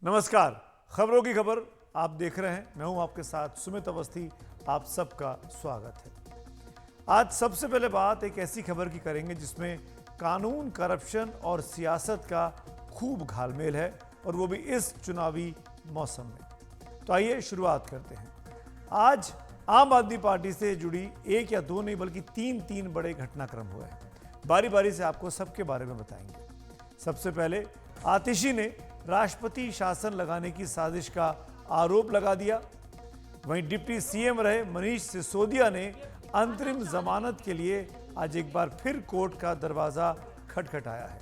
नमस्कार, खबरों की खबर आप देख रहे हैं। मैं हूं आपके साथ सुमित अवस्थी। आप सबका स्वागत है। आज सबसे पहले बात एक ऐसी खबर की करेंगे जिसमें कानून, करप्शन और सियासत का खूब घालमेल है, और वो भी इस चुनावी मौसम में। तो आइए शुरुआत करते हैं। आज आम आदमी पार्टी से जुड़ी एक या दो नहीं बल्कि तीन बड़े घटनाक्रम हुए हैं। बारी बारी से आपको सबके बारे में बताएंगे। सबसे पहले आतिशी ने राष्ट्रपति शासन लगाने की साजिश का आरोप लगा दिया। वहीं डिप्टी सीएम रहे मनीष सिसोदिया ने अंतरिम जमानत के लिए आज एक बार फिर कोर्ट का दरवाजा खटखटाया है।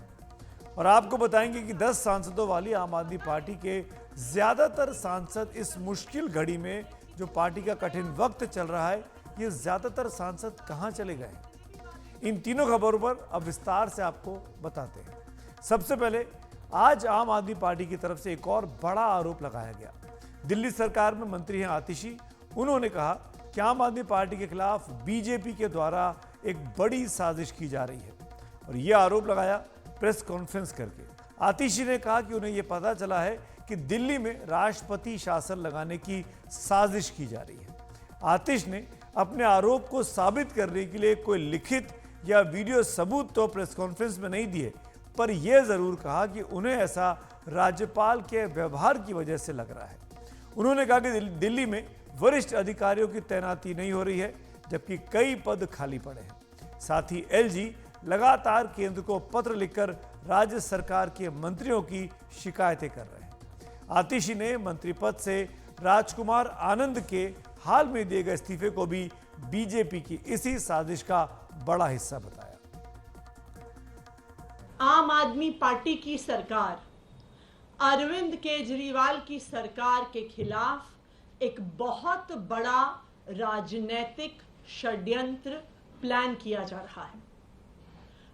और आपको बताएंगे कि 10 सांसदों वाली आम आदमी पार्टी के ज्यादातर सांसद इस मुश्किल घड़ी में जो पार्टी का कठिन वक्त चल रहा है, ये ज्यादातर सांसद कहां चले गए। इन तीनों खबरों पर अब विस्तार से आपको बताते हैं। सबसे पहले आज आम आदमी पार्टी की तरफ से एक और बड़ा आरोप लगाया गया। दिल्ली सरकार में मंत्री हैं आतिशी। उन्होंने कहा कि आम आदमी पार्टी के खिलाफ बीजेपी के द्वारा एक बड़ी साजिश की जा रही है, और यह आरोप लगाया प्रेस कॉन्फ्रेंस करके। आतिशी ने कहा कि उन्हें यह पता चला है कि दिल्ली में राष्ट्रपति शासन लगाने की साजिश की जा रही है। आतिश ने अपने आरोप को साबित करने के लिए कोई लिखित या वीडियो सबूत तो प्रेस कॉन्फ्रेंस में नहीं दिए, पर यह जरूर कहा कि उन्हें ऐसा राज्यपाल के व्यवहार की वजह से लग रहा है। उन्होंने कहा कि दिल्ली में वरिष्ठ अधिकारियों की तैनाती नहीं हो रही है, जबकि कई पद खाली पड़े हैं। साथ ही एलजी लगातार केंद्र को पत्र लिखकर राज्य सरकार के मंत्रियों की शिकायतें कर रहे हैं। आतिशी ने मंत्री पद से राजकुमार आनंद के हाल में दिए गए इस्तीफे को भी बीजेपी की इसी साजिश का बड़ा हिस्सा बताया। आम आदमी पार्टी की सरकार अरविंद केजरीवाल की सरकार के खिलाफ एक बहुत बड़ा राजनीतिक षड्यंत्र प्लान किया जा रहा है।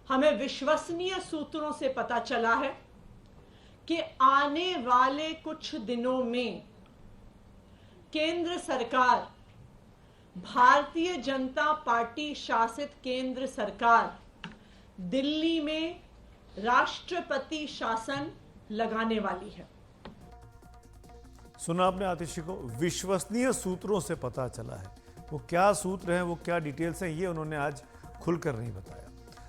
हमें विश्वसनीय सूत्रों से पता चला है कि आने वाले कुछ दिनों में केंद्र सरकार, भारतीय जनता पार्टी शासित केंद्र सरकार दिल्ली में राष्ट्रपति शासन लगाने वाली है। सुना आपने आतिशी को, विश्वसनीय सूत्रों से पता चला है। वो क्या सूत्र हैं, वो क्या डिटेल्स हैं, ये उन्होंने आज खुलकर नहीं बताया।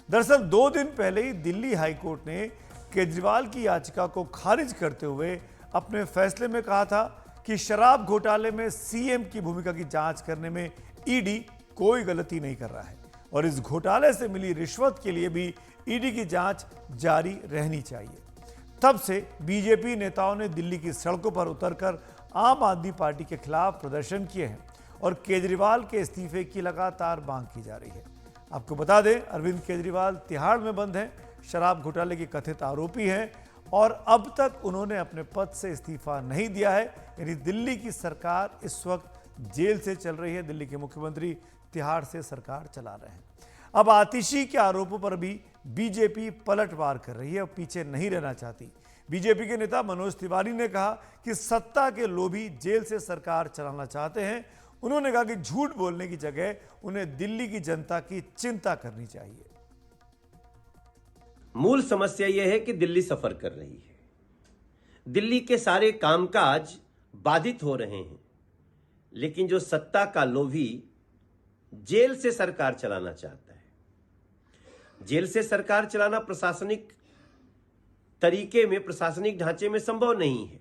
दरअसल 2 दिन पहले ही दिल्ली हाईकोर्ट ने केजरीवाल की याचिका को खारिज करते हुए अपने फैसले में कहा था कि शराब घोटाले में सीएम की भूमिका की जांच करने में ईडी कोई गलती नहीं कर रहा है, और इस घोटाले से मिली रिश्वत के लिए भी ईडी की जांच जारी रहनी चाहिए। तब से बीजेपी नेताओं ने दिल्ली की सड़कों पर उतरकर आम आदमी पार्टी के खिलाफ प्रदर्शन किए हैं, और केजरीवाल के इस्तीफे की लगातार मांग की जा रही है। आपको बता दें, अरविंद केजरीवाल तिहाड़ में बंद हैं, शराब घोटाले के कथित आरोपी हैं, और अब तक उन्होंने अपने पद से इस्तीफा नहीं दिया है। यानी दिल्ली की सरकार इस वक्त जेल से चल रही है। दिल्ली के मुख्यमंत्री तिहाड़ से सरकार चला रहे हैं। अब आतिशी के आरोपों पर भी बीजेपी पलटवार कर रही है और पीछे नहीं रहना चाहती। बीजेपी के नेता मनोज तिवारी ने कहा कि सत्ता के लोभी जेल से सरकार चलाना चाहते हैं। उन्होंने कहा कि झूठ बोलने की जगह उन्हें दिल्ली की जनता की चिंता करनी चाहिए। मूल समस्या यह है कि दिल्ली सफर कर रही है। दिल्ली के सारे कामकाज बाधित हो रहे हैं, लेकिन जो सत्ता का लोभी जेल से सरकार चलाना चाहता है। जेल से सरकार चलाना प्रशासनिक तरीके में, प्रशासनिक ढांचे में संभव नहीं है।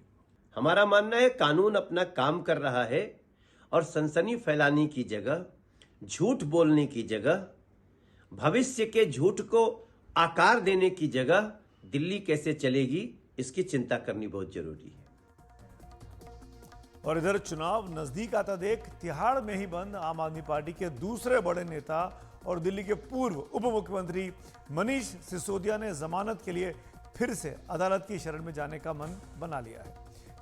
हमारा मानना है कानून अपना काम कर रहा है, और सनसनी फैलाने की जगह, झूठ बोलने की जगह, भविष्य के झूठ को आकार देने की जगह दिल्ली कैसे चलेगी, इसकी चिंता करनी बहुत जरूरी है। और इधर चुनाव नजदीक आता देख तिहाड़ में ही बंद आम आदमी पार्टी के दूसरे बड़े नेता और दिल्ली के पूर्व उप मुख्यमंत्री मनीष सिसोदिया ने जमानत के लिए फिर से अदालत की शरण में जाने का मन बना लिया है।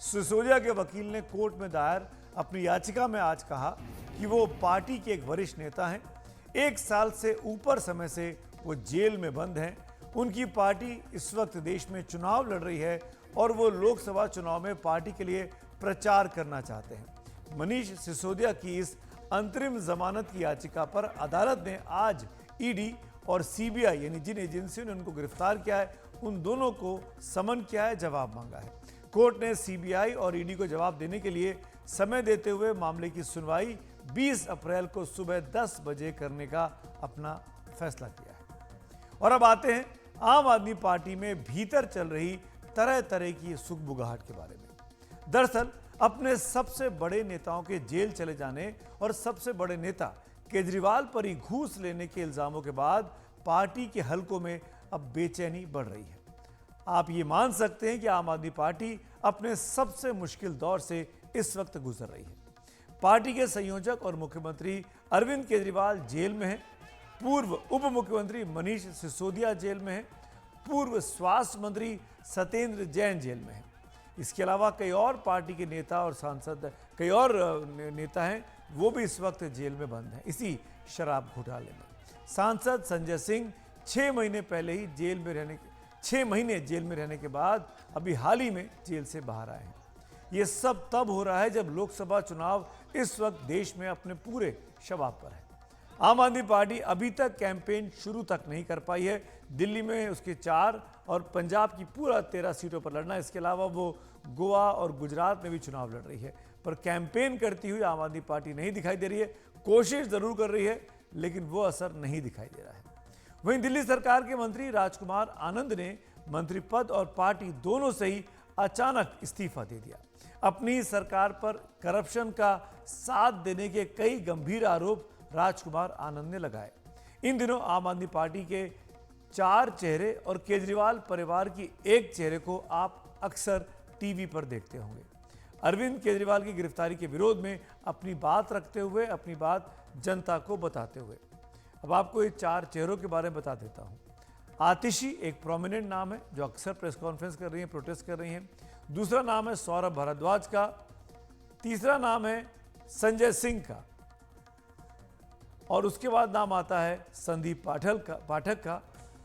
सिसोदिया के वकील ने कोर्ट में दायर अपनी याचिका में आज कहा कि वो पार्टी के एक वरिष्ठ नेता हैं। 1 साल से ऊपर समय से वो जेल में बंद हैं। उनकी पार्टी इस वक्त देश में चुनाव लड़ रही है, और वो लोकसभा चुनाव में पार्टी के लिए प्रचार करना चाहते हैं। मनीष सिसोदिया की इस अंतरिम जमानत की याचिका पर अदालत ने आज ईडी और सीबीआई यानी जिन एजेंसियों ने उनको गिरफ्तार किया है, उन दोनों को समन किया है, जवाब मांगा है। कोर्ट ने सीबीआई और ईडी को जवाब देने के लिए समय देते हुए मामले की सुनवाई 20 अप्रैल को सुबह 10 बजे करने का अपना फैसला किया है। और अब आते हैं आम आदमी पार्टी में भीतर चल रही तरह तरह की सुगबुगाहट के बारे में। दरअसल अपने सबसे बड़े नेताओं के जेल चले जाने और सबसे बड़े नेता केजरीवाल पर ही घूस लेने के इल्जामों के बाद पार्टी के हलकों में अब बेचैनी बढ़ रही है। आप ये मान सकते हैं कि आम आदमी पार्टी अपने सबसे मुश्किल दौर से इस वक्त गुजर रही है। पार्टी के संयोजक और मुख्यमंत्री अरविंद केजरीवाल जेल में हैं, पूर्व उप मुख्यमंत्री मनीष सिसोदिया जेल में हैं, पूर्व स्वास्थ्य मंत्री सत्येंद्र जैन जेल में हैं। इसके अलावा कई और पार्टी के नेता और सांसद, कई और नेता हैं, वो भी इस वक्त जेल में बंद हैं इसी शराब घोटाले में। सांसद संजय सिंह 6 महीने जेल में रहने के बाद अभी हाल ही में जेल से बाहर आए हैं। ये सब तब हो रहा है जब लोकसभा चुनाव इस वक्त देश में अपने पूरे शबाब पर है। आम आदमी पार्टी अभी तक कैंपेन शुरू तक नहीं कर पाई है। दिल्ली में उसके 4 और पंजाब की पूरा 13 सीटों पर लड़ना, इसके अलावा वो गोवा और गुजरात में भी चुनाव लड़ रही है, पर कैंपेन करती हुई आम आदमी पार्टी नहीं दिखाई दे रही है। कोशिश जरूर कर रही है लेकिन वो असर नहीं दिखाई दे रहा है। वहीं दिल्ली सरकार के मंत्री राजकुमार आनंद ने मंत्री पद और पार्टी दोनों से ही अचानक इस्तीफा दे दिया। अपनी सरकार पर करप्शन का साथ देने के कई गंभीर आरोप राजकुमार आनंद ने लगाए। इन दिनों आम आदमी पार्टी के 4 चेहरे और केजरीवाल परिवार की एक चेहरे को आप अक्सर टीवी पर देखते होंगे। अरविंद केजरीवाल की गिरफ्तारी के विरोध में अपनी बात रखते हुए, अपनी बात जनता को बताते हुए। अब आपको ये 4 चेहरों के बारे में बता देता हूं। आतिशी एक प्रोमिनेंट नाम है जो अक्सर प्रेस कॉन्फ्रेंस कर रही है, प्रोटेस्ट कर रही हैं। दूसरा नाम है सौरभ भारद्वाज का। तीसरा नाम है संजय सिंह का। और उसके बाद नाम आता है संदीप पाठक का,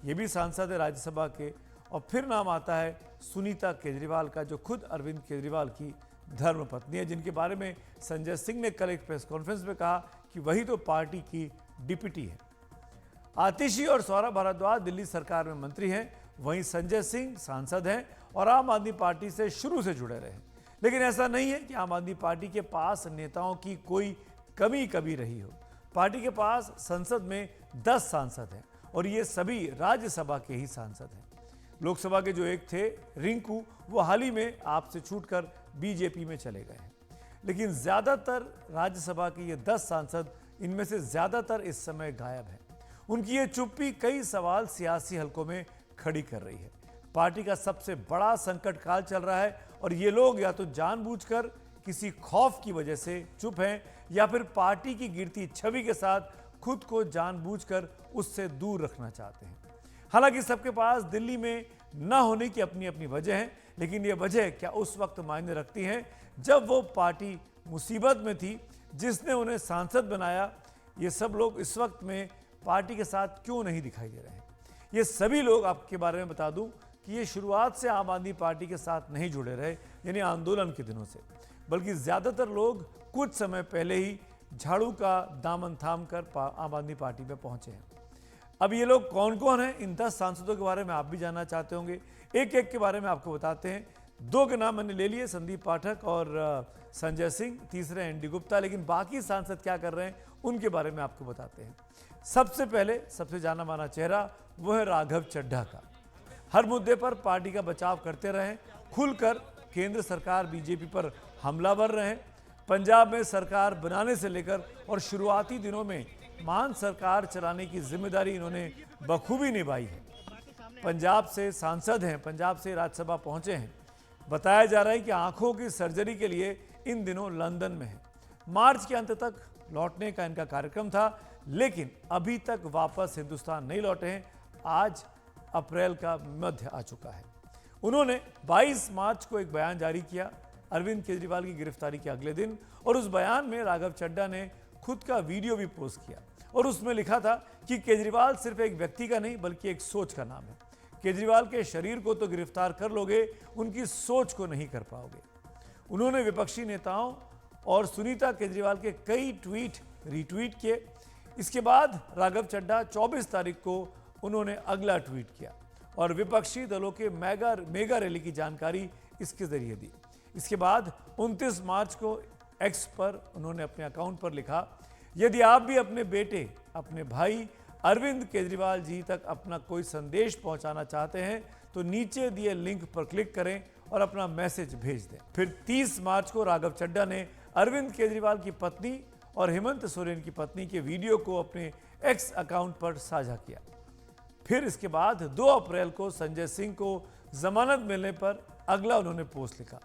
ये भी सांसद है राज्यसभा के। और फिर नाम आता है सुनीता केजरीवाल का, जो खुद अरविंद केजरीवाल की धर्मपत्नी है, जिनके बारे में संजय सिंह ने कल एक प्रेस कॉन्फ्रेंस में कहा कि वही तो पार्टी की डिप्टी है। आतिशी और सौरभ भारद्वाज दिल्ली सरकार में मंत्री हैं, वहीं संजय सिंह सांसद हैं और आम आदमी पार्टी से शुरू से जुड़े रहे। लेकिन ऐसा नहीं है कि आम आदमी पार्टी के पास नेताओं की कोई कमी कभी रही हो। पार्टी के पास संसद में 10 सांसद हैं और ये सभी राज्यसभा के ही सांसद हैं। लोकसभा के जो एक थे रिंकू, वो हाल ही में आपसे छूटकर बीजेपी में चले गए हैं। लेकिन ज्यादातर राज्यसभा के ये 10 सांसद, इनमें से ज्यादातर इस समय गायब हैं। उनकी ये चुप्पी कई सवाल सियासी हलकों में खड़ी कर रही है। पार्टी का सबसे बड़ा संकट काल चल रहा है और ये लोग या तो जानबूझकर किसी खौफ की वजह से चुप हैं या फिर पार्टी की गिरती छवि के साथ खुद को जानबूझकर उससे दूर रखना चाहते हैं। हालांकि सबके पास दिल्ली में न होने की अपनी अपनी वजह है, लेकिन ये वजह क्या उस वक्त मायने रखती है जब वो पार्टी मुसीबत में थी, जिसने उन्हें सांसद बनाया। ये सब लोग इस वक्त में पार्टी के साथ क्यों नहीं दिखाई दे रहे हैं? ये सभी लोग आपके बारे में बता दूं कि ये शुरुआत से आम आदमी पार्टी के साथ नहीं जुड़े रहे, यानी आंदोलन के दिनों से, बल्कि ज्यादातर लोग कुछ समय पहले ही झाड़ू का दामन थाम कर आम आदमी पार्टी में पहुंचे हैं। अब ये लोग कौन कौन हैं, इन 10 सांसदों के बारे में आप भी जानना चाहते होंगे। एक एक के बारे में आपको बताते हैं। 2 के नाम मैंने ले लिए, संदीप पाठक और संजय सिंह, तीसरे एनडी गुप्ता। लेकिन बाकी सांसद क्या कर रहे हैं उनके बारे में आपको बताते हैं। सबसे पहले सबसे जाना माना चेहरा वो है राघव चड्ढा का। हर मुद्दे पर पार्टी का बचाव करते रहे, खुलकर केंद्र सरकार बीजेपी पर हमलावर रहे। पंजाब में सरकार बनाने से लेकर और शुरुआती दिनों में मान सरकार चलाने की जिम्मेदारी इन्होंने बखूबी निभाई है। पंजाब से सांसद हैं, पंजाब से राज्यसभा पहुंचे हैं। बताया जा रहा है कि आंखों की सर्जरी के लिए इन दिनों लंदन में है। मार्च के अंत तक लौटने का इनका कार्यक्रम था, लेकिन अभी तक वापस हिंदुस्तान नहीं लौटे हैं। आज अप्रैल का मध्य आ चुका है। उन्होंने 22 मार्च को एक बयान जारी किया अरविंद केजरीवाल की गिरफ्तारी के अगले दिन, और उस बयान में राघव चड्ढा ने खुद का वीडियो भी पोस्ट किया और उसमें लिखा था कि केजरीवाल सिर्फ एक व्यक्ति का नहीं बल्कि एक सोच का नाम है। केजरीवाल के शरीर को तो गिरफ्तार कर लोगे, उनकी सोच को नहीं कर पाओगे। उन्होंने विपक्षी नेताओं और सुनीता केजरीवाल के कई ट्वीट रीट्वीट किए। इसके बाद राघव चड्ढा 24 तारीख को उन्होंने अगला ट्वीट किया। और विपक्षी दलों के मेगा रैली की जानकारी इसके जरिए दी। इसके बाद 29 मार्च को एक्स पर उन्होंने अपने अकाउंट पर लिखा, यदि आप भी अपने बेटे, अपने भाई अरविंद केजरीवाल जी तक अपना कोई संदेश पहुंचाना चाहते हैं तो नीचे दिए लिंक पर क्लिक करें और अपना मैसेज भेज दें। फिर 30 मार्च को राघव चड्ढा ने अरविंद केजरीवाल की पत्नी और हेमंत सोरेन की पत्नी के वीडियो को अपने एक्स अकाउंट पर साझा किया। फिर इसके बाद 2 अप्रैल को संजय सिंह को जमानत मिलने पर अगला उन्होंने पोस्ट लिखा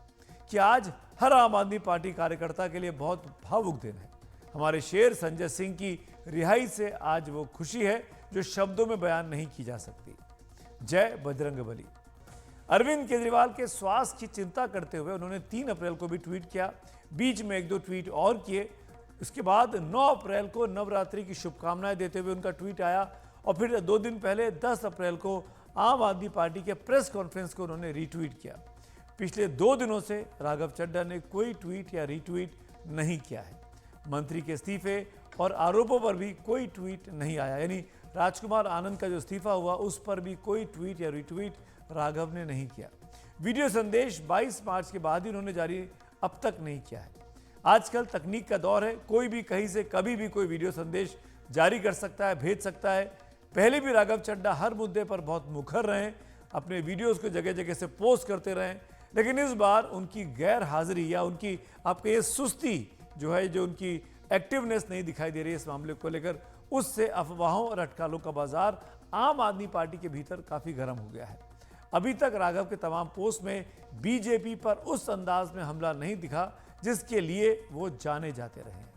कि आज हर आम आदमी पार्टी कार्यकर्ता के लिए बहुत भावुक दिन है। हमारे शेर संजय सिंह की रिहाई से आज वो खुशी है जो शब्दों में बयान नहीं की जा सकती। जय बजरंगबली। अरविंद केजरीवाल के स्वास्थ्य की चिंता करते हुए उन्होंने 3 अप्रैल को भी ट्वीट किया, बीच में 1-2 ट्वीट और किए। इसके बाद 9 अप्रैल को नवरात्रि की शुभकामनाएं देते हुए उनका ट्वीट आया और फिर 2 दिन पहले 10 अप्रैल को आम आदमी पार्टी के प्रेस कॉन्फ्रेंस को उन्होंने रीट्वीट किया। पिछले 2 दिनों से राघव चड्ढा ने कोई ट्वीट या रीट्वीट नहीं किया है। मंत्री के इस्तीफे और आरोपों पर भी कोई ट्वीट नहीं आया, यानी राजकुमार आनंद का जो इस्तीफा हुआ उस पर भी कोई ट्वीट या रिट्वीट राघव ने नहीं किया। वीडियो संदेश 22 मार्च के बाद ही उन्होंने जारी अब तक नहीं किया है। आजकल तकनीक का दौर है, कोई भी कहीं से कभी भी कोई वीडियो संदेश जारी कर सकता है, भेज सकता है। पहले भी राघव चड्ढा हर मुद्दे पर बहुत मुखर रहे, अपने वीडियोस को जगह जगह से पोस्ट करते रहे, लेकिन इस बार उनकी गैर हाजिरी या उनकी आपके ये सुस्ती जो है, जो उनकी एक्टिवनेस नहीं दिखाई दे रही है इस मामले को लेकर, उससे अफवाहों और अटकालों का बाजार आम आदमी पार्टी के भीतर काफी गर्म हो गया है। अभी तक राघव के तमाम पोस्ट में बीजेपी पर उस अंदाज में हमला नहीं दिखा जिसके लिए वो जाने जाते रहे हैं।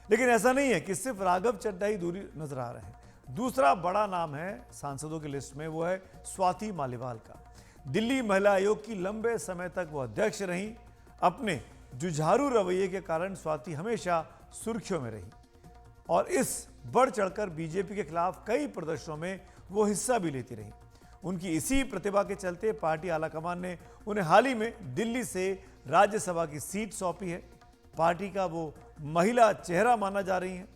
लेकिन ऐसा नहीं है कि सिर्फ राघव चड्ढा ही दूरी नजर आ रहे हैं। दूसरा बड़ा नाम है सांसदों की लिस्ट में, वो है स्वाति मालीवाल का। दिल्ली महिला आयोग की लंबे समय तक वो अध्यक्ष रहीं। अपने जुझारू रवैये के कारण स्वाति हमेशा सुर्खियों में रही और इस बढ़ चढ़कर बीजेपी के खिलाफ कई प्रदर्शनों में वो हिस्सा भी लेती रही। उनकी इसी प्रतिभा के चलते पार्टी आलाकमान ने उन्हें हाल ही में दिल्ली से राज्यसभा की सीट सौंपी है। पार्टी का वो महिला चेहरा माना जा रही हैं।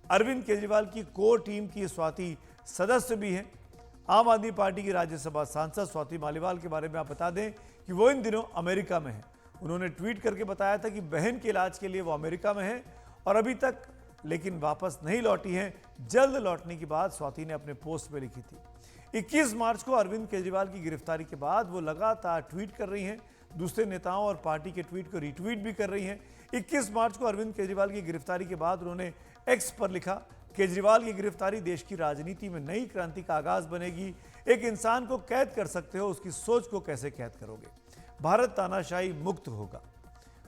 अरविंद केजरीवाल की कोर टीम की स्वाति सदस्य भी हैं। आम आदमी पार्टी की राज्यसभा सांसद स्वाति मालीवाल के बारे में आप बता दें कि वो इन दिनों अमेरिका में हैं। उन्होंने ट्वीट करके बताया था कि बहन के इलाज के लिए वो अमेरिका में हैं और अभी तक लेकिन वापस नहीं लौटी हैं। जल्द लौटने की बात स्वाति ने अपने पोस्ट में लिखी थी। 21 मार्च को अरविंद केजरीवाल की गिरफ्तारी के बाद वो लगातार ट्वीट कर रही हैं, दूसरे नेताओं और पार्टी के ट्वीट को रीट्वीट भी कर रही हैं। 21 मार्च को अरविंद केजरीवाल की गिरफ्तारी के बाद उन्होंने एक्स पर लिखा, केजरीवाल की गिरफ्तारी देश की राजनीति में नई क्रांति का आगाज बनेगी। एक इंसान को कैद कर सकते हो, उसकी सोच को कैसे कैद करोगे? भारत तानाशाही मुक्त होगा।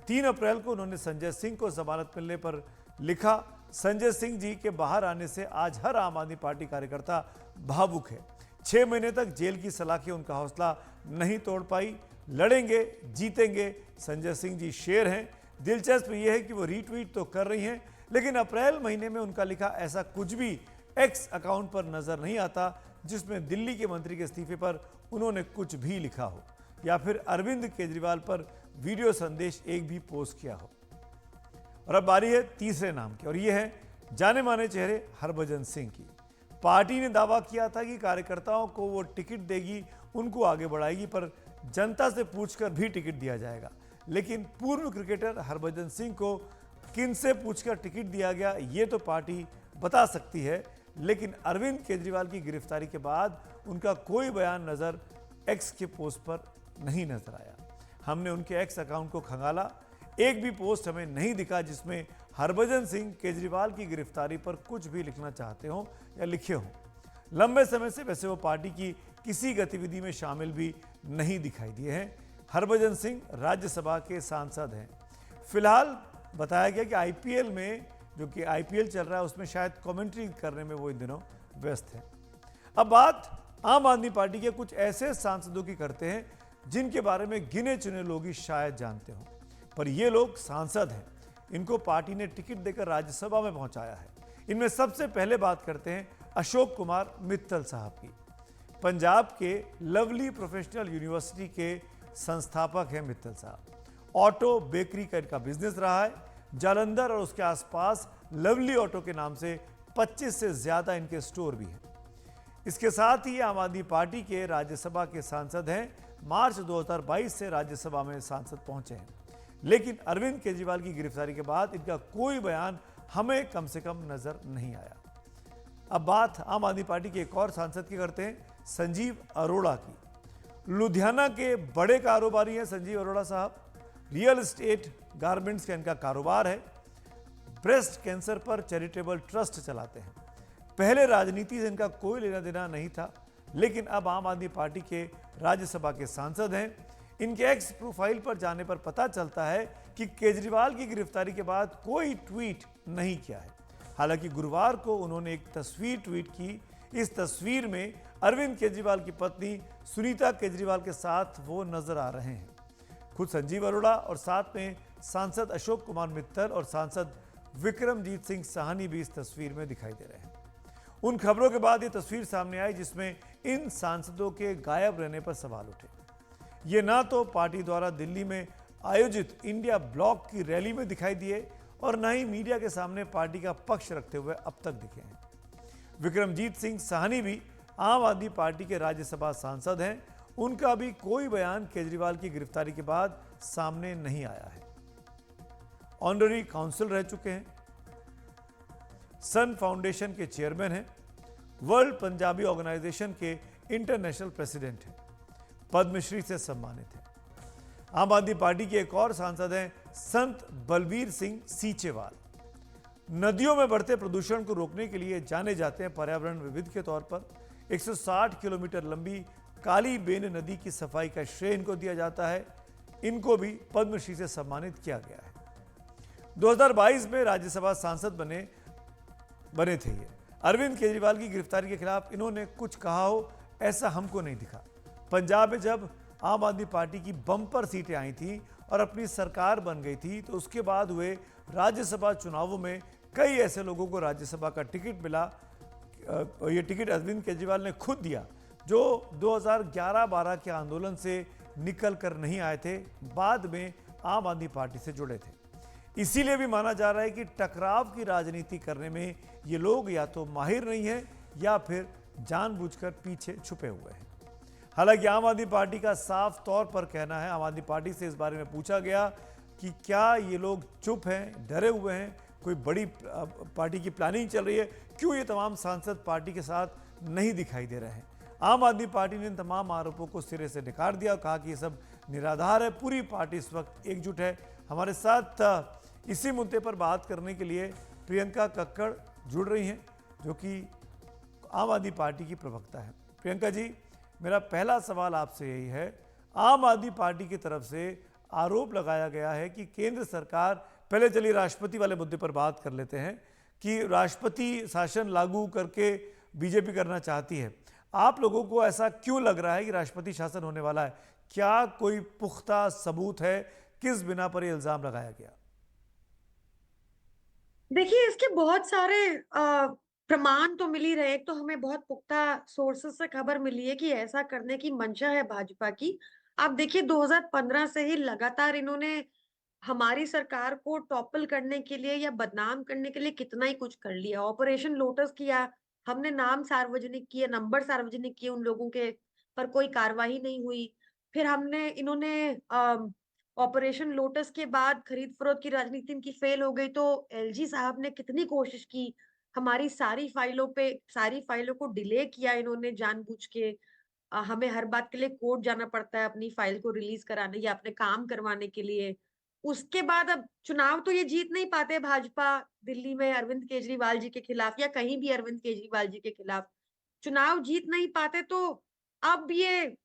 3 अप्रैल को उन्होंने संजय सिंह को जमानत मिलने पर लिखा, संजय सिंह जी के बाहर आने से आज हर आम आदमी पार्टी कार्यकर्ता भावुक है। 6 महीने तक जेल की सलाखें उनका हौसला नहीं तोड़ पाई। लड़ेंगे, जीतेंगे। संजय सिंह जी शेर हैं। दिलचस्प यह है कि वो रीट्वीट तो कर रही हैं, लेकिन अप्रैल महीने में उनका लिखा ऐसा कुछ भी एक्स अकाउंट पर नजर नहीं आता जिसमें दिल्ली के मंत्री के इस्तीफे पर उन्होंने कुछ भी लिखा हो या फिर अरविंद केजरीवाल पर वीडियो संदेश एक भी पोस्ट किया हो। और अब बारी है तीसरे नाम की, और ये है जाने माने चेहरे हरभजन सिंह की। पार्टी ने दावा किया था कि कार्यकर्ताओं को वो टिकट देगी, उनको आगे बढ़ाएगी, पर जनता से पूछकर भी टिकट दिया जाएगा। लेकिन पूर्व क्रिकेटर हरभजन सिंह को किन से पूछकर टिकट दिया गया ये तो पार्टी बता सकती है, लेकिन अरविंद केजरीवाल की गिरफ्तारी के बाद उनका कोई बयान नजर एक्स के पोस्ट पर नहीं नजर आया। हमने उनके एक्स अकाउंट को खंगाला, एक भी पोस्ट हमें नहीं दिखा जिसमें हरभजन सिंह केजरीवाल की गिरफ्तारी पर कुछ भी लिखना चाहते हो या लिखे हो। लंबे समय से वैसे वो पार्टी की किसी गतिविधि में शामिल भी नहीं दिखाई दिए हैं। हरभजन सिंह राज्यसभा के सांसद हैं। फिलहाल बताया गया कि आईपीएल में, जो कि आईपीएल चल रहा है, उसमें शायद कमेंट्री करने में वो इन दिनों व्यस्त हैं। अब बात आम आदमी पार्टी के कुछ ऐसे सांसदों की करते हैं जिनके बारे में गिने चुने लोग ही शायद जानते हों, पर ये लोग सांसद हैं। इनको पार्टी ने टिकट देकर राज्यसभा में पहुंचाया है। इनमें सबसे पहले बात करते हैं अशोक कुमार मित्तल साहब की। पंजाब के लवली प्रोफेशनल यूनिवर्सिटी के संस्थापक हैं मित्तल साहब। ऑटो बेकरी का इनका बिजनेस रहा है। जालंधर और उसके आसपास लवली ऑटो के नाम से 25 से ज्यादा इनके स्टोर भी हैं। इसके साथ ही आम आदमी पार्टी के राज्यसभा के सांसद हैं, मार्च 2022 से राज्यसभा में सांसद पहुंचे हैं, लेकिन अरविंद केजरीवाल की गिरफ्तारी के बाद इनका कोई बयान हमें कम से कम नजर नहीं आया। अब बात आम आदमी पार्टी के एक और सांसद की करते हैं, संजीव अरोड़ा की। लुधियाना के बड़े कारोबारी हैं संजीव अरोड़ा साहब। रियल एस्टेट, गारमेंट्स का इनका कारोबार है। ब्रेस्ट कैंसर पर चैरिटेबल ट्रस्ट चलाते हैं। पहले राजनीति से इनका कोई लेना देना नहीं था, लेकिन अब आम आदमी पार्टी के राज्यसभा के सांसद हैं। इनके एक्स प्रोफाइल पर जाने पर पता चलता है कि केजरीवाल की गिरफ्तारी के बाद कोई ट्वीट नहीं किया है। हालांकि गुरुवार को उन्होंने एक तस्वीर ट्वीट की। इस तस्वीर में अरविंद केजरीवाल की पत्नी सुनीता केजरीवाल के साथ वो नजर आ रहे हैं। खुद संजीव अरोड़ा और साथ में सांसद अशोक कुमार मित्तल और सांसद विक्रमजीत सिंह साहनी भी इस तस्वीर में दिखाई दे रहे हैं। उन खबरों के बाद ये तस्वीर सामने आई जिसमें इन सांसदों के गायब रहने पर सवाल उठे। ये ना तो पार्टी द्वारा दिल्ली में आयोजित इंडिया ब्लॉक की रैली में दिखाई दिए और न ही मीडिया के सामने पार्टी का पक्ष रखते हुए अब तक दिखे हैं। विक्रमजीत सिंह साहनी भी आम आदमी पार्टी के राज्यसभा सांसद हैं। उनका भी कोई बयान केजरीवाल की गिरफ्तारी के बाद सामने नहीं आया है। ऑनररी काउंसिल रह चुके हैं, सन फाउंडेशन के चेयरमैन हैं, वर्ल्ड पंजाबी ऑर्गेनाइजेशन के इंटरनेशनल प्रेसिडेंट हैं, पद्मश्री से सम्मानित हैं। आम आदमी पार्टी के एक और सांसद हैं संत बलबीर सिंह सीचेवाल। नदियों में बढ़ते प्रदूषण को रोकने के लिए जाने जाते हैं पर्यावरण विविध के तौर पर। 160 किलोमीटर लंबी काली बेन नदी की सफाई का श्रेय इनको दिया जाता है। इनको भी पद्मश्री से सम्मानित किया गया है। 2022 में राज्यसभा सांसद बने थे ये। अरविंद केजरीवाल की गिरफ्तारी के खिलाफ इन्होंने कुछ कहा हो ऐसा हमको नहीं दिखा। पंजाब में जब आम आदमी पार्टी की बम्पर सीटें आई थी और अपनी सरकार बन गई थी, तो उसके बाद हुए राज्यसभा चुनावों में कई ऐसे लोगों को राज्यसभा का टिकट मिला। ये टिकट अरविंद केजरीवाल ने खुद दिया, जो 2011-12 के आंदोलन से निकल कर नहीं आए थे, बाद में आम आदमी पार्टी से जुड़े थे। इसीलिए भी माना जा रहा है कि टकराव की राजनीति करने में ये लोग या तो माहिर नहीं हैं या फिर जानबूझकर पीछे छुपे हुए हैं। हालांकि आम आदमी पार्टी का साफ तौर पर कहना है, आम आदमी पार्टी से इस बारे में पूछा गया कि क्या ये लोग चुप हैं, डरे हुए हैं, कोई बड़ी पार्टी की प्लानिंग चल रही है, क्यों ये तमाम सांसद पार्टी के साथ नहीं दिखाई दे रहे हैं। आम आदमी पार्टी ने इन तमाम आरोपों को सिरे से नकार दिया और कहा कि ये सब निराधार है। पूरी पार्टी इस वक्त एकजुट है। हमारे साथ इसी मुद्दे पर बात करने के लिए प्रियंका कक्कड़ जुड़ रही हैं, जो कि आम आदमी पार्टी की प्रवक्ता है। प्रियंका जी, मेरा पहला सवाल आपसे यही है, आम आदमी पार्टी की तरफ से आरोप लगाया गया है कि केंद्र सरकार, पहले चलिए राष्ट्रपति वाले मुद्दे पर बात कर लेते हैं, कि राष्ट्रपति शासन लागू करके बीजेपी करना चाहती है। आप लोगों को ऐसा क्यों लग रहा है कि राष्ट्रपति शासन होने वाला है? क्या कोई पुख्ता सबूत है? किस बिना पर यह इल्जाम लगाया गया? देखिए, इसके बहुत सारे प्रमाण तो मिल ही रहे। एक तो हमें बहुत पुख्ता सोर्सेस से खबर मिली है कि ऐसा करने की मंशा है भाजपा की। आप देखिए, 2015 से ही लगातार इन्होंने हमारी सरकार को टॉपल करने के लिए या बदनाम करने के लिए कितना ही कुछ कर लिया। ऑपरेशन लोटस किया, हमने नाम सार्वजनिक किए, नंबर सार्वजनिक किए उन लोगों के, पर कोई कार्रवाई नहीं हुई। फिर इन्होंने ऑपरेशन लोटस के बाद खरीद फरोख्त की राजनीति इनकी फेल हो गई, तो एलजी साहब ने कितनी कोशिश की, हमारी सारी फाइलों को डिले किया इन्होंने जानबूझ के। हमें हर बात के लिए कोर्ट जाना पड़ता है अपनी फाइल को रिलीज कराने या अपने काम करवाने के लिए। उसके बाद अब चुनाव तो ये जीत नहीं पाते भाजपा दिल्ली में अरविंद केजरीवाल जी के खिलाफ या कहीं भी अरविंद केजरीवाल जी के खिलाफ चुनाव जीत नहीं पाते, तो अब ये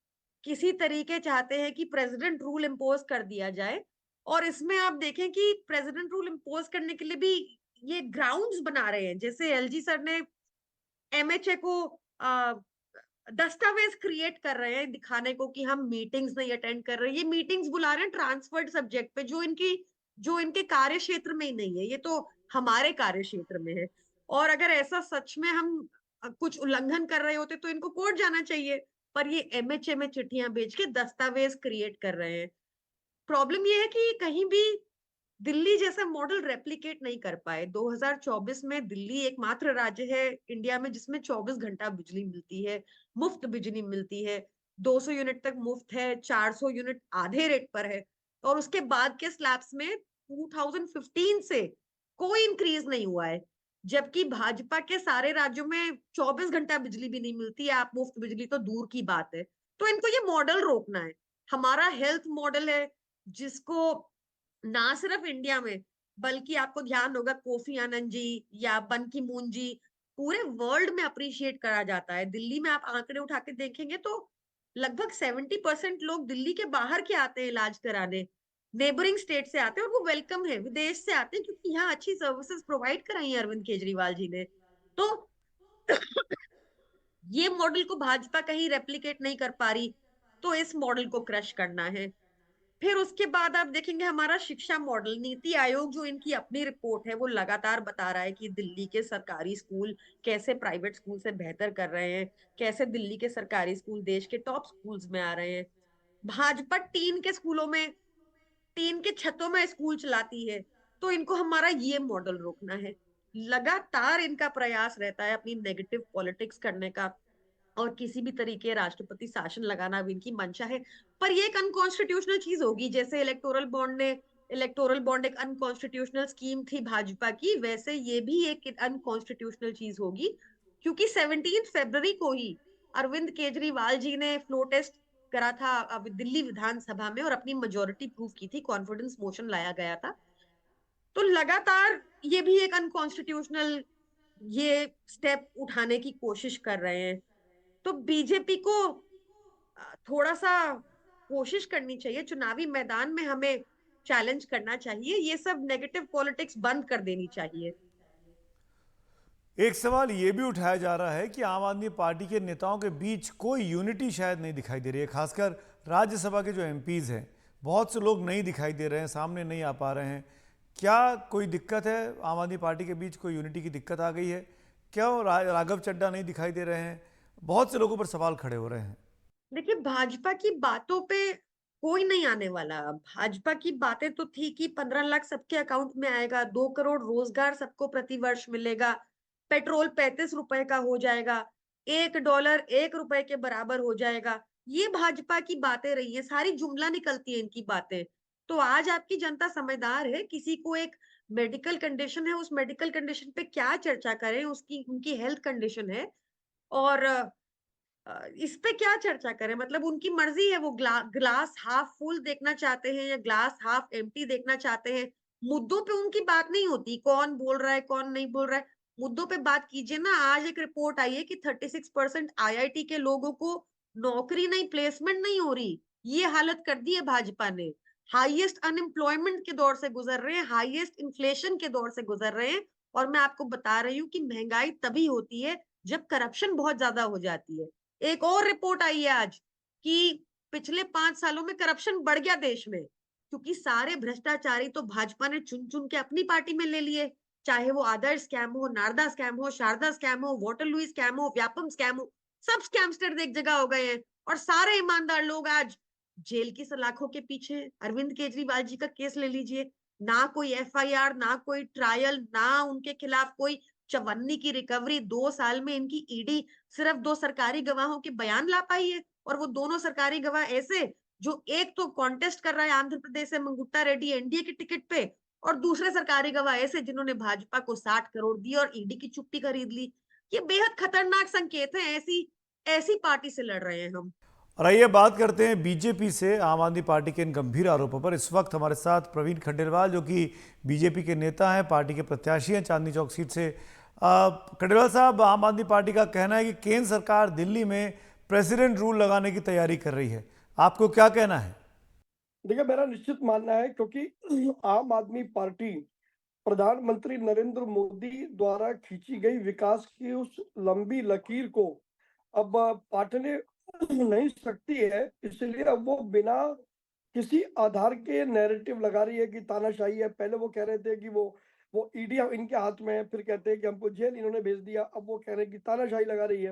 किसी तरीके चाहते हैं कि प्रेसिडेंट रूल इम्पोज कर दिया जाए। और इसमें आप देखें कि प्रेसिडेंट रूल इम्पोज करने के लिए भी ये ग्राउंड्स बना रहे हैं। जैसे एलजी सर ने एमएचए को दस्तावेज क्रिएट कर रहे हैं दिखाने को कि हम मीटिंग्स नहीं अटेंड कर रहे। ये मीटिंग्स बुला रहे हैं ट्रांसफर्ड सब्जेक्ट पे, जो इनके कार्य क्षेत्र में ही नहीं है, ये तो हमारे कार्य क्षेत्र में है। और अगर ऐसा सच में हम कुछ उल्लंघन कर रहे होते तो इनको कोर्ट जाना चाहिए, पर ये एमएचए में चिट्ठियां भेज के दस्तावेज क्रिएट कर रहे हैं। प्रॉब्लम ये है कि कहीं भी दिल्ली जैसा मॉडल रेप्लिकेट नहीं कर पाए। 2024 में दिल्ली एकमात्र राज्य है इंडिया में जिसमें 24 घंटा बिजली मिलती है, मुफ्त बिजली मिलती है, 200 यूनिट तक मुफ्त है, 400 यूनिट आधे रेट पर है और उसके बाद के स्लैब्स में 2015 से कोई इंक्रीज नहीं हुआ है। जबकि भाजपा के सारे राज्यों में 24 घंटा बिजली भी नहीं मिलती है, आप मुफ्त बिजली तो दूर की बात है। तो इनको ये मॉडल रोकना है। हमारा हेल्थ मॉडल है जिसको ना सिर्फ इंडिया में बल्कि आपको ध्यान होगा कोफी आनंद जी या बन की मून जी पूरे वर्ल्ड में अप्रिशिएट करा जाता है। दिल्ली में आप आंकड़े उठा के देखेंगे तो लगभग 70% लोग दिल्ली के बाहर के आते हैं इलाज कराने, नेबरिंग स्टेट से आते हैं और वो वेलकम है, विदेश से आते हैं क्योंकि यहाँ अच्छी सर्विसेज प्रोवाइड कराई है अरविंद केजरीवाल जी ने। तो ये मॉडल को भाजपा कहीं रेप्लिकेट नहीं कर पा रही, तो इस मॉडल को क्रश करना है। फिर उसके बाद आप देखेंगे हमारा शिक्षा मॉडल, नीति आयोग जो इनकी अपनी रिपोर्ट है वो लगातार बता रहा है कि दिल्ली के सरकारी स्कूल कैसे प्राइवेट स्कूल से बेहतर कर रहे हैं, कैसे दिल्ली के सरकारी स्कूल देश के टॉप स्कूल्स में आ रहे हैं। भाजपा टीन के स्कूलों में, टीन के छतों में स्कूल चलाती है, तो इनको हमारा ये मॉडल रोकना है। लगातार इनका प्रयास रहता है अपनी नेगेटिव पॉलिटिक्स करने का और किसी भी तरीके राष्ट्रपति शासन लगाना भी इनकी मंशा है। पर ये एक अनकॉन्स्टिट्यूशनल चीज होगी, जैसे इलेक्टोरल बॉन्ड एक अनकॉन्स्टिट्यूशनल स्कीम थी भाजपा की, वैसे ये भी एक अनकॉन्स्टिट्यूशनल चीज होगी क्योंकि 17 फरवरी को ही अरविंद केजरीवाल जी ने फ्लो टेस्ट करा था अब दिल्ली विधानसभा में और अपनी मेजोरिटी प्रूव की थी, कॉन्फिडेंस मोशन लाया गया था। तो लगातार ये भी एक अनकॉन्स्टिट्यूशनल ये स्टेप उठाने की कोशिश कर रहे हैं। तो बीजेपी को थोड़ा सा कोशिश करनी चाहिए, चुनावी मैदान में हमें चैलेंज करना चाहिए, ये सब नेगेटिव पॉलिटिक्स बंद कर देनी चाहिए। एक सवाल ये भी उठाया जा रहा है कि आम आदमी पार्टी के नेताओं के बीच कोई यूनिटी शायद नहीं दिखाई दे रही है, खासकर राज्यसभा के जो एमपीज हैं, बहुत से लोग नहीं दिखाई दे रहे हैं, सामने नहीं आ पा रहे हैं। क्या कोई दिक्कत है? आम आदमी पार्टी के बीच कोई यूनिटी की दिक्कत आ गई है? क्यों राघव चड्ढा नहीं दिखाई दे रहे हैं? बहुत से लोगों पर सवाल खड़े हो रहे हैं। देखिए भाजपा की बातों पे कोई नहीं आने वाला। भाजपा की बातें तो थी कि 15 लाख सबके अकाउंट में आएगा, 2 करोड़ रोजगार सबको प्रति वर्ष मिलेगा, पेट्रोल 35 रुपए का हो जाएगा, $1 1 रुपए के बराबर हो जाएगा। ये भाजपा की बातें रही है, सारी जुमला निकलती है इनकी बातें। तो आज आपकी जनता समझदार है, किसी को एक मेडिकल कंडीशन है, उस मेडिकल कंडीशन पे क्या चर्चा करें, उसकी उनकी हेल्थ कंडीशन है और इस पे क्या चर्चा करें, मतलब उनकी मर्जी है, वो ग्लास हाफ फुल देखना चाहते हैं या ग्लास हाफ एम्प्टी देखना चाहते हैं। मुद्दों पे उनकी बात नहीं होती, कौन बोल रहा है कौन नहीं बोल रहा है, मुद्दों पे बात कीजिए ना। आज एक रिपोर्ट आई है कि 36% आईआईटी के लोगों को नौकरी नहीं, प्लेसमेंट नहीं हो रही। ये हालत कर दी है भाजपा ने। हाईएस्ट अनएम्प्लॉयमेंट के दौर से गुजर रहे हैं, हाईएस्ट इन्फ्लेशन के दौर से गुजर रहे हैं। और मैं आपको बता रही हूँ कि महंगाई तभी होती है जब करप्शन बहुत ज्यादा हो जाती है। एक और रिपोर्ट आई है आज कि पिछले 5 सालों में करप्शन बढ़ गया देश में क्योंकि सारे भ्रष्टाचारी तो भाजपा ने चुन चुन के अपनी पार्टी में ले लिए, चाहे वो आदर्श स्कैम हो, नारदा स्कैम हो, शारदा स्कैम हो, वाटरलू स्कैम हो, व्यापम स्कैम हो, सब स्कैमस्टर एक जगह हो गए हैं और सारे ईमानदार लोग आज जेल की सलाखों के पीछे। अरविंद केजरीवाल जी का केस ले लीजिए, ना कोई एफआईआर, ना कोई ट्रायल, ना उनके खिलाफ कोई चवन्नी की रिकवरी। 2 साल में इनकी ईडी सिर्फ 2 सरकारी गवाहों के बयान ला पाई है और वो दोनों सरकारी गवाह ऐसे जो एक तो कॉन्टेस्ट कर रहा है आंध्र प्रदेश से मंगुट्टा रेड्डी एनडीए के टिकट पे और दूसरे सरकारी गवाह ऐसे जिन्होंने भाजपा को 60 करोड़ दिए और ईडी की चुप्पी खरीद ली। ये बेहद खतरनाक संकेत है, ऐसी ऐसी पार्टी से लड़ रहे हैं हम। और आइए बात करते हैं बीजेपी से आम आदमी पार्टी के इन गंभीर आरोपों पर। इस वक्त हमारे साथ प्रवीण खंडेलवाल, जो कि बीजेपी के नेता हैं, पार्टी के प्रत्याशी हैं चांदनी चौक सीट से। खंडेलवाल साहब, आम आदमी पार्टी का कहना है कि केंद्र सरकार दिल्ली में प्रेसिडेंट रूल लगाने की तैयारी कर रही है, आपको क्या कहना है? देखिए, मेरा निश्चित मानना है क्योंकि आम आदमी पार्टी प्रधानमंत्री नरेंद्र मोदी द्वारा खींची गई विकास की उस लंबी लकीर को अब पाटने नहीं सकती है, इसलिए अब वो बिना किसी आधार के नैरेटिव लगा रही है कि तानाशाही है। पहले वो कह रहे थे कि वो ईडी इनके हाथ में है, फिर कहते हैं कि हमको जेल इन्होंने भेज दिया, अब वो कह रहे हैं कि तानाशाही लगा रही है।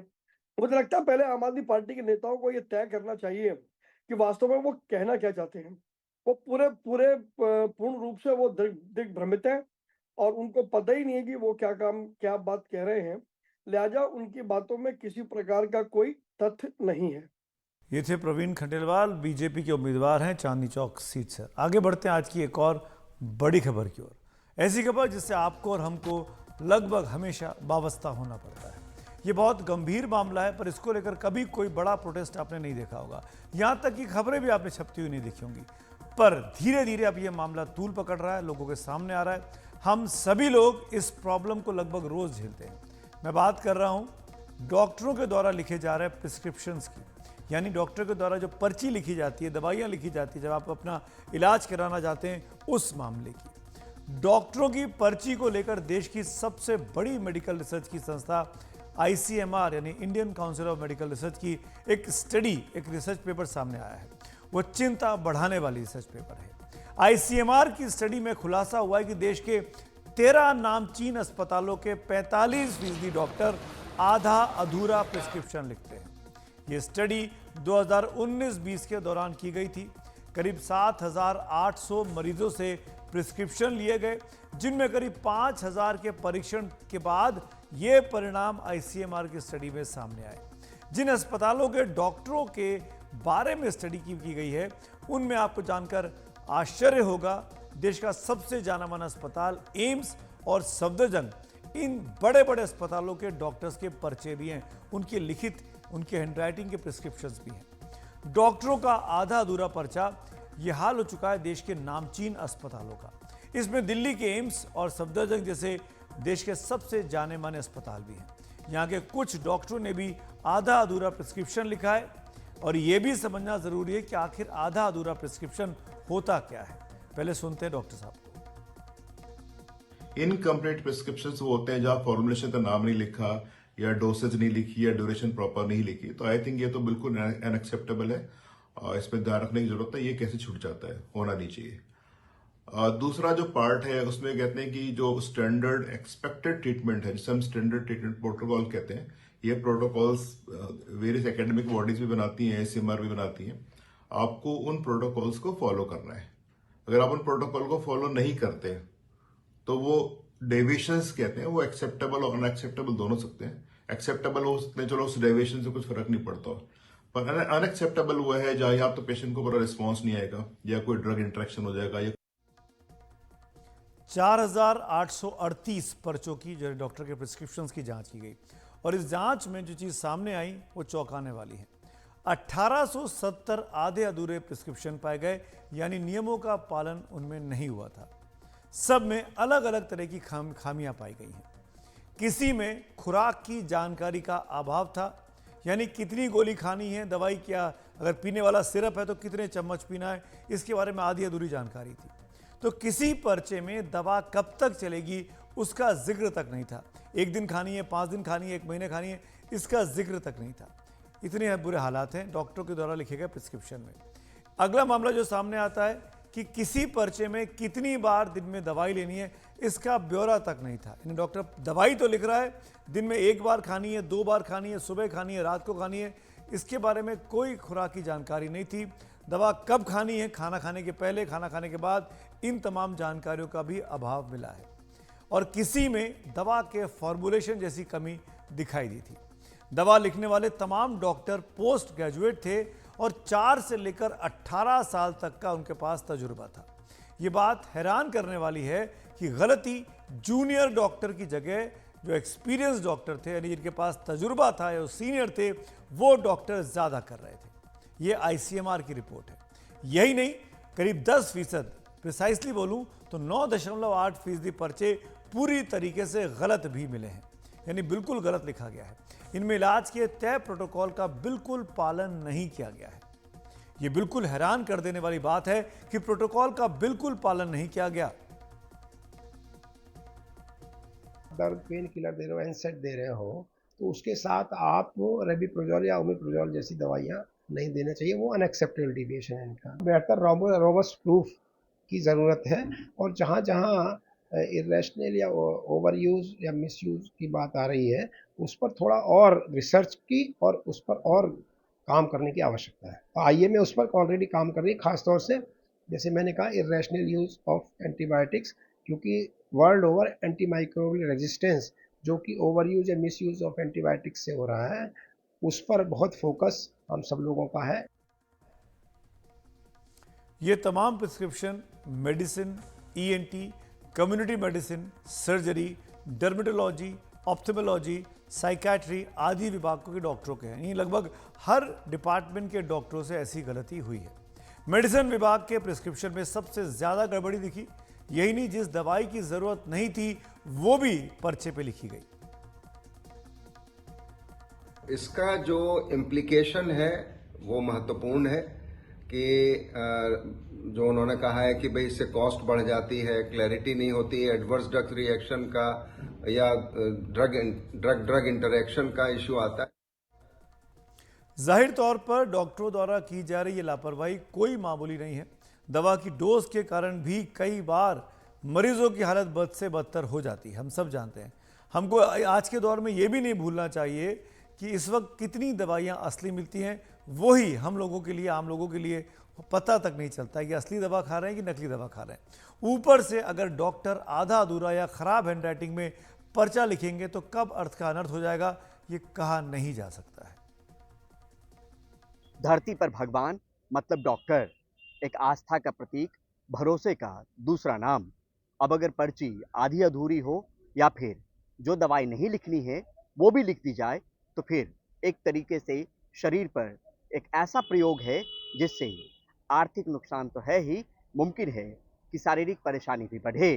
मुझे लगता है पहले आम आदमी पार्टी के नेताओं को ये तय करना चाहिए कि वास्तव में वो कहना क्या चाहते हैं वो पूर्ण रूप से वो दिग्भ्रमित है और उनको पता ही नहीं है कि वो क्या बात कह रहे हैं। लिहाजा उनकी बातों में किसी प्रकार का कोई तथ्य नहीं है। ये थे प्रवीण खंडेलवाल, बीजेपी के उम्मीदवार हैं चांदनी चौक सीट से। आगे बढ़ते हैं आज की एक और बड़ी खबर की ओर। ऐसी खबर जिससे आपको और हमको लगभग हमेशा वाबस्ता होना पड़ता है। ये बहुत गंभीर मामला है, पर इसको लेकर कभी कोई बड़ा प्रोटेस्ट आपने नहीं देखा होगा। यहाँ तक कि खबरें भी आपने छपती हुई नहीं देखी होंगी। पर धीरे धीरे अब ये मामला तूल पकड़ रहा है, लोगों के सामने आ रहा है। हम सभी लोग इस प्रॉब्लम को लगभग रोज झेलते हैं। मैं बात कर रहा हूँ डॉक्टरों के द्वारा लिखे जा रहे प्रिस्क्रिप्शंस की, यानी डॉक्टर के द्वारा जो पर्ची लिखी जाती है, दवाइयाँ लिखी जाती है जब आप अपना इलाज कराना चाहते हैं, उस मामले की। डॉक्टरों की पर्ची को लेकर देश की सबसे बड़ी मेडिकल रिसर्च की संस्था ICMR यानी Indian council of medical research की एक स्टडी, एक रिसर्च पेपर सामने आया है। वो चिंता बढ़ाने वाली रिसर्च पेपर है। ICMR की स्टडी में खुलासा हुआ है कि देश के 13 नामचीन अस्पतालों के 45% डॉक्टर आधा अधूरा प्रिस्क्रिप्शन लिखते हैं। ये स्टडी 2019-20 के दौरान की गई थी। करीब 7,800 मरीजों से प्रिस्क्रिप्शन लिए गए, जिनमें करीब 5,000 के परीक्षण के बाद ये परिणाम ICMR की स्टडी में सामने आए। जिन अस्पतालों के डॉक्टरों के बारे में स्टडी की गई है, उनमें आपको जानकर आश्चर्य होगा, देश का सबसे जाना माना अस्पताल एम्स और सफदरजंग, इन बड़े बड़े अस्पतालों के डॉक्टर्स के पर्चे भी हैं, उनके लिखित, उनके हैंडराइटिंग के प्रिस्क्रिप्शंस भी हैं। डॉक्टरों का आधा अधूरा पर्चा, यह हाल हो चुका है देश के नामचीन अस्पतालों का। इसमें दिल्ली के एम्स और सफदरजंग जैसे देश के सबसे जाने माने अस्पताल भी हैं। यहाँ के कुछ डॉक्टरों ने भी आधा अधूरा प्रिस्क्रिप्शन लिखा है, और यह भी समझना जरूरी है कि आखिर आधा अधूरा प्रिस्क्रिप्शन होता क्या है। पहले सुनते हैं डॉक्टर साहब को। इनकम्प्लीट प्रिस्क्रिप्शन वो होते हैं जहां फॉर्मुलेशन का नाम नहीं लिखा, या डोसेज नहीं लिखी, या ड्यूरेशन प्रॉपर नहीं लिखी। तो आई थिंक ये तो बिल्कुल अनएक्सेप्टेबल है और इसमें ध्यान रखने की जरूरत है। ये कैसे छूट जाता है, होना नहीं चाहिए। दूसरा जो पार्ट है उसमें कहते हैं कि जो स्टैंडर्ड एक्सपेक्टेड ट्रीटमेंट है, जिसे हम स्टैंडर्ड ट्रीटमेंट प्रोटोकॉल कहते हैं, ये प्रोटोकॉल्स वेरियस एकेडमिक बॉडीज भी बनाती हैं, ICMR भी बनाती हैं। आपको उन प्रोटोकॉल्स को फॉलो करना है। अगर आप उन प्रोटोकॉल को फॉलो नहीं करते तो वो डेविएशंस कहते हैं, वो एक्सेप्टेबल और अनएक्सेप्टेबल दोनों सकते हैं। एक्सेप्टेबल हो सकते हैं, चलो उस डेविएशन से कुछ फर्क नहीं पड़ता, पर अनएक्सेप्टेबल वो है जहां या तो पेशेंट को पूरा रिस्पॉन्स नहीं आएगा, या कोई ड्रग इंटरेक्शन हो जाएगा, या 4,838 पर्चों की जो डॉक्टर के प्रिस्क्रिप्शंस की जांच की गई, और इस जांच में जो चीज़ सामने आई वो चौंकाने वाली है। 1870 आधे अधूरे प्रिस्क्रिप्शन पाए गए, यानी नियमों का पालन उनमें नहीं हुआ था। सब में अलग अलग तरह की खामियां पाई गई हैं। किसी में खुराक की जानकारी का अभाव था, यानी कितनी गोली खानी है दवाई, क्या अगर पीने वाला सिरप है तो कितने चम्मच पीना है, इसके बारे में आधी अधूरी जानकारी थी। तो किसी पर्चे में दवा कब तक चलेगी उसका जिक्र तक नहीं था। 1 दिन खानी है, 5 दिन खानी है, 1 महीने खानी है, इसका जिक्र तक नहीं था। इतने बुरे हालात हैं डॉक्टरों के द्वारा लिखे गए प्रिस्क्रिप्शन में। अगला मामला जो सामने आता है कि किसी पर्चे में कितनी बार दिन में दवाई लेनी है, इसका ब्यौरा तक नहीं था। यानी डॉक्टर दवाई तो लिख रहा है, दिन में 1 बार खानी है, 2 बार खानी है, सुबह खानी है, रात को खानी है, इसके बारे में कोई खुराक की जानकारी नहीं थी। दवा कब खानी है, खाना खाने के पहले, खाना खाने के बाद, इन तमाम जानकारियों का भी अभाव मिला है। और किसी में दवा के फॉर्मुलेशन जैसी कमी दिखाई दी थी। दवा लिखने वाले तमाम डॉक्टर पोस्ट ग्रेजुएट थे और 4 से लेकर 18 साल तक का उनके पास तजुर्बा था। ये बात हैरान करने वाली है कि गलती जूनियर डॉक्टर की जगह जो एक्सपीरियंस डॉक्टर थे, यानी जिनके पास तजुर्बा था या सीनियर थे, वो डॉक्टर ज़्यादा कर रहे थे। ये ICMR की रिपोर्ट है। यही नहीं, करीब 10%, प्रिसाइसली बोलूं तो 9.8% पर्चे पूरी तरीके से गलत भी मिले हैं, यानी बिल्कुल गलत लिखा गया है। इनमें इलाज के तय प्रोटोकॉल का बिल्कुल पालन नहीं किया गया है। यह बिल्कुल हैरान कर देने वाली बात है कि प्रोटोकॉल का बिल्कुल पालन नहीं किया गया। दर्द पेन किलर दे रहे हो, एनसेड दे रहे हो, तो उसके साथ आप रेबिप्रोजोल या ओमेप्रोजोल जैसी दवाइयाँ नहीं देना चाहिए। वो अनएक्सेप्टेबल डेविएशन है इनका। बेहतर रोबस्ट प्रूफ की ज़रूरत है, और जहाँ जहाँ इरेशनल या ओवर यूज़ या मिस यूज़ की बात आ रही है, उस पर थोड़ा और रिसर्च की और उस पर और काम करने की आवश्यकता है। तो IMA उस पर ऑलरेडी काम कर रही है, खासतौर से जैसे मैंने कहा इरेशनल यूज ऑफ एंटीबायोटिक्स, क्योंकि वर्ल्ड ओवर एंटीमाइक्रोबियल रेजिस्टेंस जो कि ओवर यूज या मिस यूज ऑफ एंटीबायोटिक्स से हो रहा है, उस पर बहुत फोकस हम सब लोगों का है। ये तमाम prescription medicine, ENT, community medicine, surgery, dermatology, ophthalmology, psychiatry आदि विभागों के डॉक्टरों के हैं। यानी लगभग हर डिपार्टमेंट के डॉक्टरों से ऐसी गलती हुई है। मेडिसिन विभाग के प्रिस्क्रिप्शन में सबसे ज़्यादा गड़बड़ी दिखी। यही नहीं, जिस दवाई की ज़रूरत नहीं थी वो भी पर्चे पे लिखी गई। इसका जो इम्प्लीकेशन है वो महत्वपूर्ण है कि जो उन्होंने कहा है कि भाई इससे कॉस्ट बढ़ जाती है, क्लैरिटी नहीं होती है, एडवर्स ड्रग रिएक्शन का या ड्रग इंटरेक्शन का इश्यू आता है। जाहिर तौर पर डॉक्टरों द्वारा की जा रही ये लापरवाही कोई मामूली नहीं है। दवा की डोज के कारण भी कई बार मरीजों की हालत बद से बदतर हो जाती है, हम सब जानते हैं। हमको आज के दौर में ये भी नहीं भूलना चाहिए कि इस वक्त कितनी दवाइयाँ असली मिलती हैं, वही हम लोगों के लिए, आम लोगों के लिए पता तक नहीं चलता कि असली दवा खा रहे हैं कि नकली दवा खा रहे हैं। ऊपर से अगर डॉक्टर आधा अधूरा या खराब हैंडराइटिंग में पर्चा लिखेंगे तो कब अर्थ का अनर्थ हो जाएगा ये कहा नहीं जा सकता है। धरती पर भगवान मतलब डॉक्टर, एक आस्था का प्रतीक, भरोसे का दूसरा नाम। अब अगर पर्ची आधी अधूरी हो या फिर जो दवाई नहीं लिखनी है वो भी लिख दी जाए तो फिर एक तरीके से शरीर पर एक ऐसा प्रयोग है जिससे आर्थिक नुकसान तो है ही, मुमकिन है कि शारीरिक परेशानी भी बढ़े।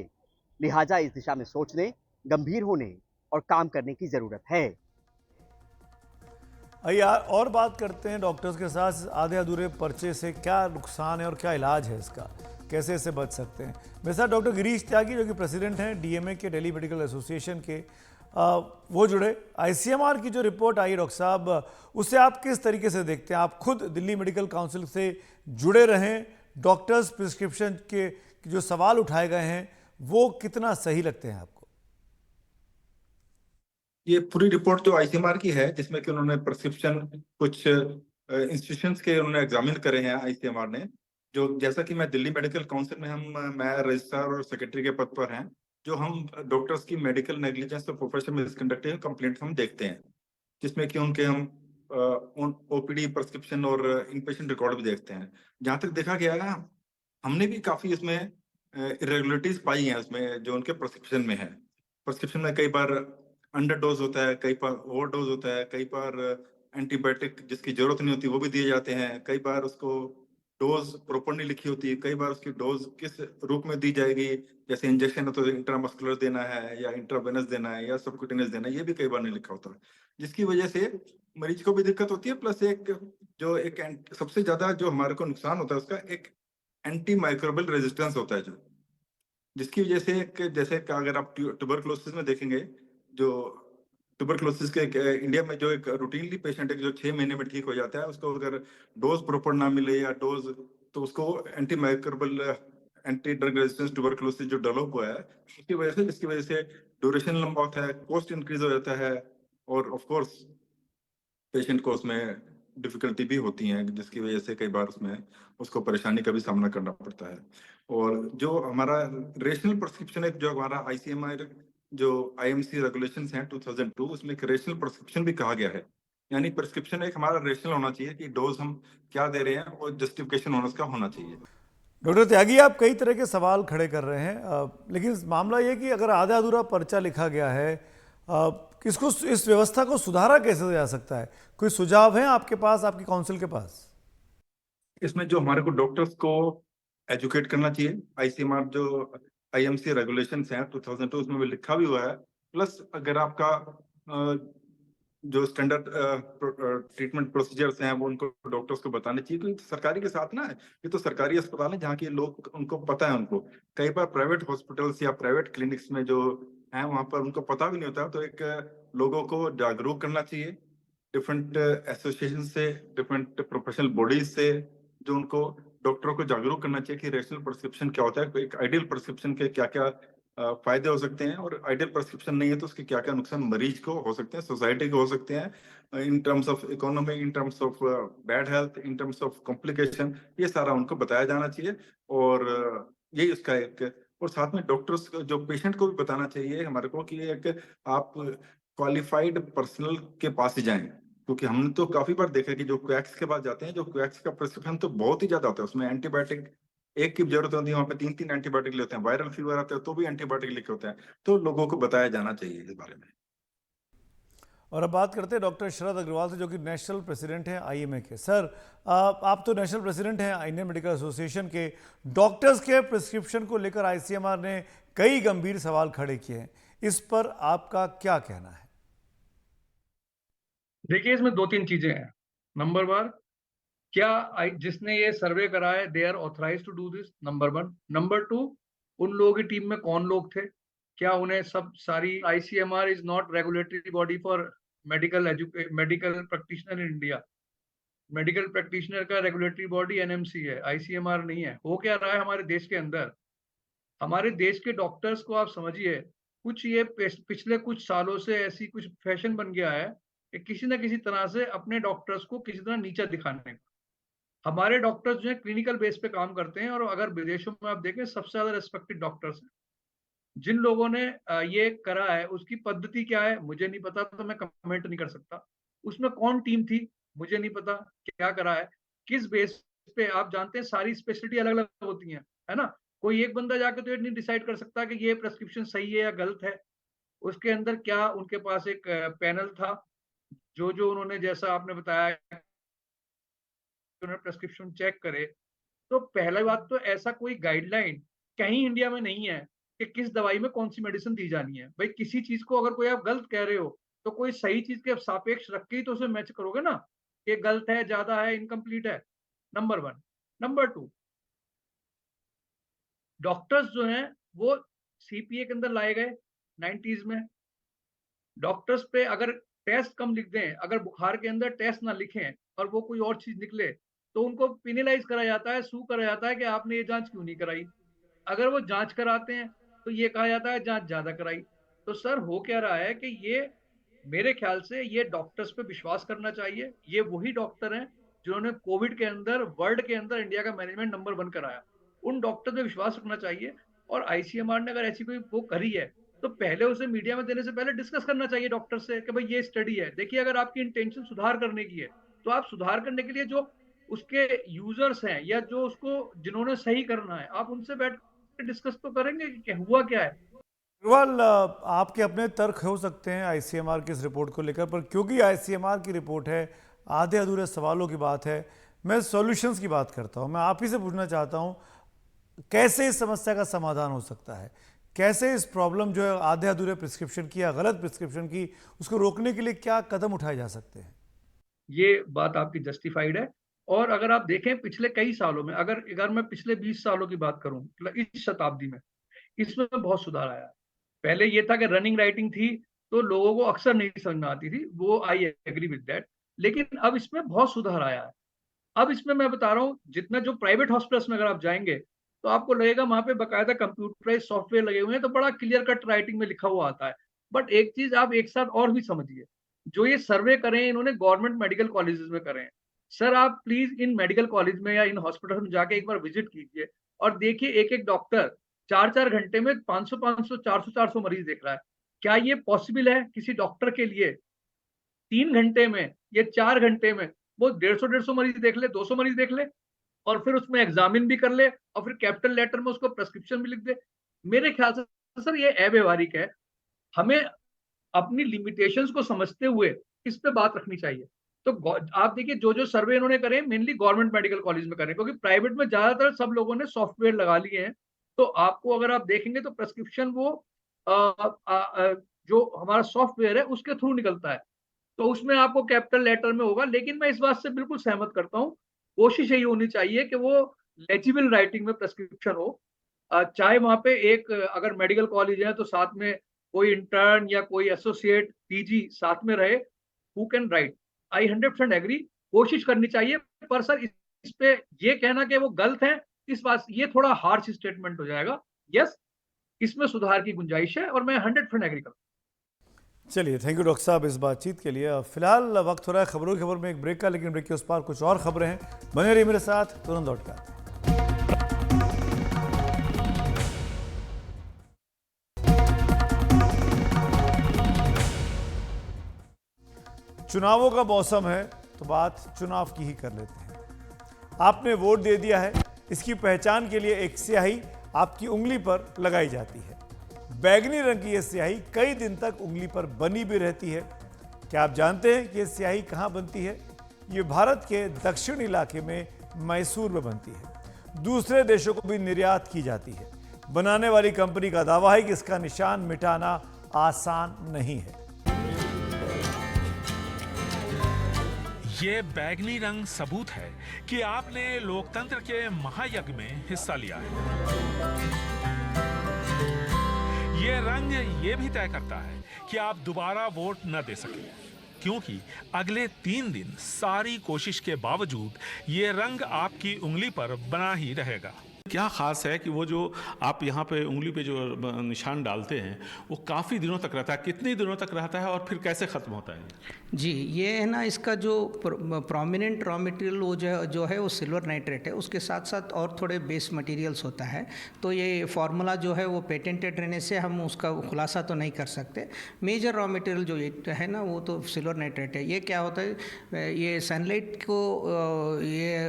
लिहाजा इस दिशा में सोचने, गंभीर होने और काम करने की जरूरत है। आइए और बात करते हैं डॉक्टर्स के साथ। आधे अधूरे पर्चे से क्या नुकसान है और क्या इलाज है इसका, कैसे इससे बच सकते हैं। मेरे साथ डॉक्टर गिरीश त्यागी जो कि प्रेसिडेंट हैं डीएमए के, दिल्ली मेडिकल एसोसिएशन के, वो जुड़े। आईसीएमआर की जो रिपोर्ट आई डॉक्टर साहब, उसे आप किस तरीके से देखते हैं? आप खुद दिल्ली मेडिकल काउंसिल से जुड़े रहें, डॉक्टर्स प्रिस्क्रिप्शन के जो सवाल उठाए गए हैं वो कितना सही लगते हैं आपको? ये पूरी रिपोर्ट जो आईसीएमआर की है, जिसमें कि उन्होंने प्रिस्क्रिप्शन कुछ इंस्टीट्यूशंस के उन्होंने एग्जामिन करे हैं आईसीएमआर ने। जो जैसा कि मैं दिल्ली मेडिकल काउंसिल में मैं रजिस्ट्रार और सेक्रेटरी के पद पर हैं, जो हम डॉक्टर्स की मेडिकल नेग्लिजेंस और प्रोफेशनल मिसकंडक्ट कंप्लेंट्स हम देखते हैं, जिसमें कि उनके हम ओपीडी प्रिस्क्रिप्शन और इनपेशेंट रिकॉर्ड भी देखते हैं। जहाँ तक देखा गया है, हमने भी काफी इसमें इरेगुलरिटीज पाई हैं उसमें जो उनके प्रिस्क्रिप्शन में है। प्रिस्क्रिप्शन में कई बार अंडर डोज होता है, कई बार ओवर डोज होता है, कई बार एंटीबायोटिक जिसकी जरूरत नहीं होती वो भी दिए जाते हैं, कई बार उसको डोज प्रॉपर नहीं लिखी होती, कई बार उसकी डोज किस रूप में दी जाएगी, जैसे इंजेक्शन है तो इंट्रामस्कुलर देना है या इंट्रावेनस देना है या सबक्यूटेनियस देना है, ये भी कई बार नहीं लिखा होता, जिसकी वजह से मरीज को भी दिक्कत होती है। प्लस एक सबसे ज्यादा जो हमारे को नुकसान होता है उसका एक एंटी माइक्रोबियल रेजिस्टेंस होता है, जो जिसकी वजह से जैसे अगर आप ट्यूबरक्लोसिस में देखेंगे, जो ट्यूबरक्लोसिस के इंडिया में जो एक रूटीनली पेशेंट है जो 6 महीने में ठीक हो जाता है, उसको अगर डोज प्रॉपर ना मिले या डोज, तो उसको anti microbial anti drug resistance tuberculosis जो डेवलप हुआ है जिसकी वजह से ड्यूरेशन लंबा होता है, कॉस्ट इंक्रीज हो जाता है और ऑफ कोर्स पेशेंट को उसमें डिफिकल्टी भी होती है, जिसकी वजह से कई बार उसमें उसको परेशानी का भी सामना करना पड़ता है। और जो हमारा रेशनल प्रिस्क्रिप्शन है, जो हमारा आईसीएमआर जो आईएमसी रेगुलेशंस हैं 2002, उसमें एक रेशनल प्रिस्क्रिप्शन भी कहा गया है। यानी प्रिस्क्रिप्शन एक हमारा रेशनल होना चाहिए कि डोज हम क्या दे रहे हैं और जस्टिफिकेशन उसका होना चाहिए। डॉक्टर त्यागी, आप कई तरह के सवाल खड़े कर रहे हैं, लेकिन मामला ये कि अगर आधा अधूरा पर्चा लिखा गया है, इसको, इस व्यवस्था को सुधारा कैसे जा सकता है? कोई सुझाव है आपके पास, आपकी काउंसिल के पास? इसमें जो हमारे को डॉक्टर्स को एजुकेट करना चाहिए। आईसीएमआर जो आईएमसी रेगुलेशंस हैं 2002, उसमें भी लिखा भी हुआ है। प्लस अगर आपका जो स्टैंडर्ड ट्रीटमेंट प्रोसीजर्स हैं वो उनको डॉक्टर्स को बताने चाहिए, क्योंकि सरकारी के साथ ना, ये तो सरकारी अस्पताल है जहाँ के लोग, उनको पता है। उनको कई बार प्राइवेट हॉस्पिटल्स या प्राइवेट क्लिनिक्स में जो है वहाँ पर उनको पता भी नहीं होता, तो एक लोगों को जागरूक करना चाहिए डिफरेंट एसोसिएशन से, डिफरेंट प्रोफेशनल बॉडीज से, जो उनको डॉक्टरों को जागरूक करना चाहिए कि रेशनल प्रिस्क्रिप्शन क्या होता है, एक आइडियल प्रिस्क्रिप्शन के क्या क्या फायदे हो सकते हैं, और आइडियल प्रिस्क्रिप्शन नहीं है तो उसके क्या क्या नुकसान मरीज को हो सकते हैं, सोसाइटी को हो सकते हैं, in terms of economy, in terms of bad health, in terms of complication, ये सारा उनको बताया जाना चाहिए। और यही उसका एक, और साथ में डॉक्टर्स जो पेशेंट को भी बताना चाहिए हमारे को कि एक आप क्वालिफाइड पर्सनल के पास ही जाएं, क्योंकि हमने तो काफी बार देखा कि जो क्वैक्स के पास जाते हैं, जो क्वैक्स का प्रिस्क्रिप्शन तो बहुत ही ज्यादा होता है, उसमें एंटीबायोटिक एक की जरूरत होती है, वहां पे 3-3 एंटीबायोटिक लेते हैं, वायरल फीवर आता है तो भी एंटीबायोटिक लिखे होते हैं। तो लोगों को बताया जाना चाहिए इस बारे में। और अब बात करते हैं डॉक्टर शरद अग्रवाल से, जो कि नेशनल प्रेसिडेंट हैं आईएमए के। सर, आप तो नेशनल प्रेसिडेंट हैं इंडियन मेडिकल एसोसिएशन के। डॉक्टर्स के प्रिस्क्रिप्शन को लेकर आईसीएमआर ने कई गंभीर सवाल खड़े किए हैं, इस पर आपका क्या कहना है? देखिए, इसमें 2-3 चीजें हैं। नंबर 1, क्या जिसने ये सर्वे कराया they are authorise to do this, number 1। Number 2, उन लोगों की टीम में कौन लोग थे, क्या उन्हें सब सारी, ICMR is not regulatory body for medical practitioner in India. Medical practitioner का रेगुलेटरी बॉडी एनएमसी है, आईसीएमआर नहीं है। हो क्या रहा है हमारे देश के अंदर, हमारे देश के डॉक्टर्स को आप समझिए, कुछ ये पिछले कुछ सालों से ऐसी कुछ फैशन बन गया है कि किसी न किसी तरह से अपने डॉक्टर्स को किसी तरह नीचा दिखाने का। हमारे डॉक्टर्स जो है क्लिनिकल बेस पे काम करते हैं, और अगर विदेशों में आप देखें सबसे ज्यादा रेस्पेक्टेड डॉक्टर्स हैं। जिन लोगों ने ये करा है उसकी पद्धति क्या है मुझे नहीं पता, तो मैं कमेंट नहीं कर सकता। उसमें कौन टीम थी मुझे नहीं पता, क्या करा है, किस बेस पे। आप जानते हैं सारी स्पेशलिटी अलग अलग होती हैं, है ना। कोई एक बंदा जाके तो ये नहीं डिसाइड कर सकता कि ये प्रेस्क्रिप्शन सही है या गलत है। उसके अंदर क्या उनके पास एक पैनल था, जो उन्होंने, जैसा आपने बताया, उन्होंने प्रेस्क्रिप्शन चेक करे। तो पहला बात तो ऐसा कोई गाइडलाइन कहीं इंडिया में नहीं है कि किस दवाई में कौन सी मेडिसिन दी जानी है। भाई किसी चीज को अगर कोई आप गलत कह रहे हो तो कोई सही चीज के सापेक्ष रख के ही तो उसे मैच करोगे ना, कि गलत है, ज्यादा है, इनकम्प्लीट है। नंबर 1। नंबर 2, डॉक्टर्स जो हैं वो सीपीए के अंदर लाए गए 90s में। डॉक्टर्स पे अगर टेस्ट कम लिख दें, अगर बुखार के अंदर टेस्ट ना लिखें और वो कोई और चीज निकले, तो उनको पिनलाइज करा जाता है, सू करा जाता है कि आपने ये जांच क्यों नहीं कराई। अगर वो जांच कराते हैं तो ये कहा जाता है जांच ज्यादा कराई। तो सर हो क्या रहा है कि ये, मेरे ख्याल से ये डॉक्टर्स पे विश्वास करना चाहिए। ये वही डॉक्टर हैं जिन्होंने कोविड के अंदर, वर्ल्ड के अंदर इंडिया का मैनेजमेंट नंबर 1 कराया। उन डॉक्टर पे विश्वास रखना चाहिए। और आईसीएमआर ने अगर ऐसी कोई वो करी है तो पहले उसे मीडिया में देने से पहले डिस्कस करना चाहिए डॉक्टर से कि भाई ये स्टडी है। देखिए, अगर आपकी इंटेंशन सुधार करने की है तो आप सुधार करने के लिए जो उसके यूजर्स हैं या जो उसको जिन्होंने सही करना है, आप उनसे बैठ कर डिस्कस तो करेंगे कि हुआ क्या है। अग्रवाल, आपके अपने तर्क हो सकते हैं आईसीएमआर की इस रिपोर्ट को लेकर, पर क्योंकि आईसीएमआर की रिपोर्ट है, आधे अधूरे सवालों की बात है, मैं सॉल्यूशंस की बात करता हूं। मैं आप ही से पूछना चाहता हूं, कैसे इस समस्या का समाधान हो सकता है? कैसे इस प्रॉब्लम जो है आधे अधूरे प्रिस्क्रिप्शन की या गलत प्रिस्क्रिप्शन की, उसको रोकने के लिए क्या कदम उठाए जा सकते हैं? ये बात आपकी जस्टिफाइड है। और अगर आप देखें पिछले कई सालों में, अगर मैं पिछले 20 सालों की बात करूं, मतलब इस शताब्दी में, इसमें बहुत सुधार आया है। पहले ये था कि रनिंग राइटिंग थी तो लोगों को अक्सर नहीं समझ में आती थी, वो आई एग्री विद दैट। लेकिन अब इसमें बहुत सुधार आया है। अब इसमें मैं बता रहा हूँ, जितना जो प्राइवेट हॉस्पिटल्स में अगर आप जाएंगे तो आपको लगेगा वहां पे बकायदा कंप्यूटराइज सॉफ्टवेयर लगे हुए हैं, तो बड़ा क्लियर कट राइटिंग में लिखा हुआ आता है। बट एक चीज आप एक साथ और भी समझिए, जो ये सर्वे करें इन्होंने गवर्नमेंट मेडिकल कॉलेजेस में करें। सर आप प्लीज इन मेडिकल कॉलेज में या इन हॉस्पिटल में जाके एक बार विजिट कीजिए और देखिए, एक एक डॉक्टर 4-4 घंटे में 500-500, 400-400 मरीज देख रहा है। क्या ये पॉसिबल है किसी डॉक्टर के लिए 3 घंटे में या 4 घंटे में वो 150-150 मरीज देख ले, 200 मरीज देख ले, और फिर उसमें एग्जामिन भी कर ले और फिर कैपिटल लेटर में उसको प्रेस्क्रिप्शन भी लिख दे? मेरे ख्याल से सर ये अव्यवहारिक है। हमें अपनी लिमिटेशंस को समझते हुए इस पे बात रखनी चाहिए। तो आप देखिए, जो सर्वे इन्होंने करे मेनली गवर्नमेंट मेडिकल कॉलेज में करें, क्योंकि प्राइवेट में ज्यादातर सब लोगों ने सॉफ्टवेयर लगा लिए हैं। तो आपको अगर आप देखेंगे तो प्रेस्क्रिप्शन वो जो हमारा सॉफ्टवेयर है उसके थ्रू निकलता है, तो उसमें आपको कैपिटल लेटर में होगा। लेकिन मैं इस बात से बिल्कुल सहमत करता हूँ, कोशिश यही होनी चाहिए कि वो लेजिबल राइटिंग में प्रेस्क्रिप्शन हो। चाहे वहां पे एक अगर मेडिकल कॉलेज है तो साथ में कोई इंटर्न या कोई एसोसिएट पीजी साथ में रहे, who can write. I 100% agree, कोशिश करनी चाहिए। पर सर इस पे ये कहना कि वो गलत है, इस बात ये थोड़ा हार्श स्टेटमेंट हो जाएगा। यस, इसमें सुधार की गुंजाइश है और मैं 100% एग्री करता हूं। चलिए, थैंक यू डॉक्टर साहब इस बातचीत के लिए। फिलहाल वक्त हो रहा है खबरों की खबर में एक ब्रेक का, लेकिन ब्रेक के उस पार कुछ और खबरें हैं। बने रहिए मेरे साथ, तुरंत लौट के आते हैं। चुनावों का मौसम है तो बात चुनाव की ही कर लेते हैं। आपने वोट दे दिया है, इसकी पहचान के लिए एक स्याही आपकी उंगली पर लगाई जाती है। बैगनी रंग की यह स्याही कई दिन तक उंगली पर बनी भी रहती है। क्या आप जानते हैं कि यह स्याही कहाँ बनती है? ये भारत के दक्षिण इलाके में मैसूर में बनती है। दूसरे देशों को भी निर्यात की जाती है। बनाने वाली कंपनी का दावा है कि इसका निशान मिटाना आसान नहीं है। ये बैगनी रंग सबूत है कि आपने लोकतंत्र के महायज्ञ में हिस्सा लिया है। ये रंग ये भी तय करता है कि आप दोबारा वोट न दे सकें, क्योंकि अगले 3 दिन सारी कोशिश के बावजूद ये रंग आपकी उंगली पर बना ही रहेगा। क्या खास है कि वो जो आप यहाँ पे उंगली पे जो निशान डालते हैं वो काफ़ी दिनों तक रहता है? कितने दिनों तक रहता है और फिर कैसे ख़त्म होता है? जी, ये है ना, इसका जो प्रोमिनेंट रॉ मटेरियल वो जो है वो सिल्वर नाइट्रेट है। उसके साथ साथ और थोड़े बेस मटेरियल्स होता है। तो ये फार्मूला जो है वो पेटेंटेड रहने से हम उसका खुलासा तो नहीं कर सकते। मेजर रॉ मटेरियल जो ये है ना वो तो सिल्वर नाइट्रेट है। ये क्या होता है, ये सनलाइट को ये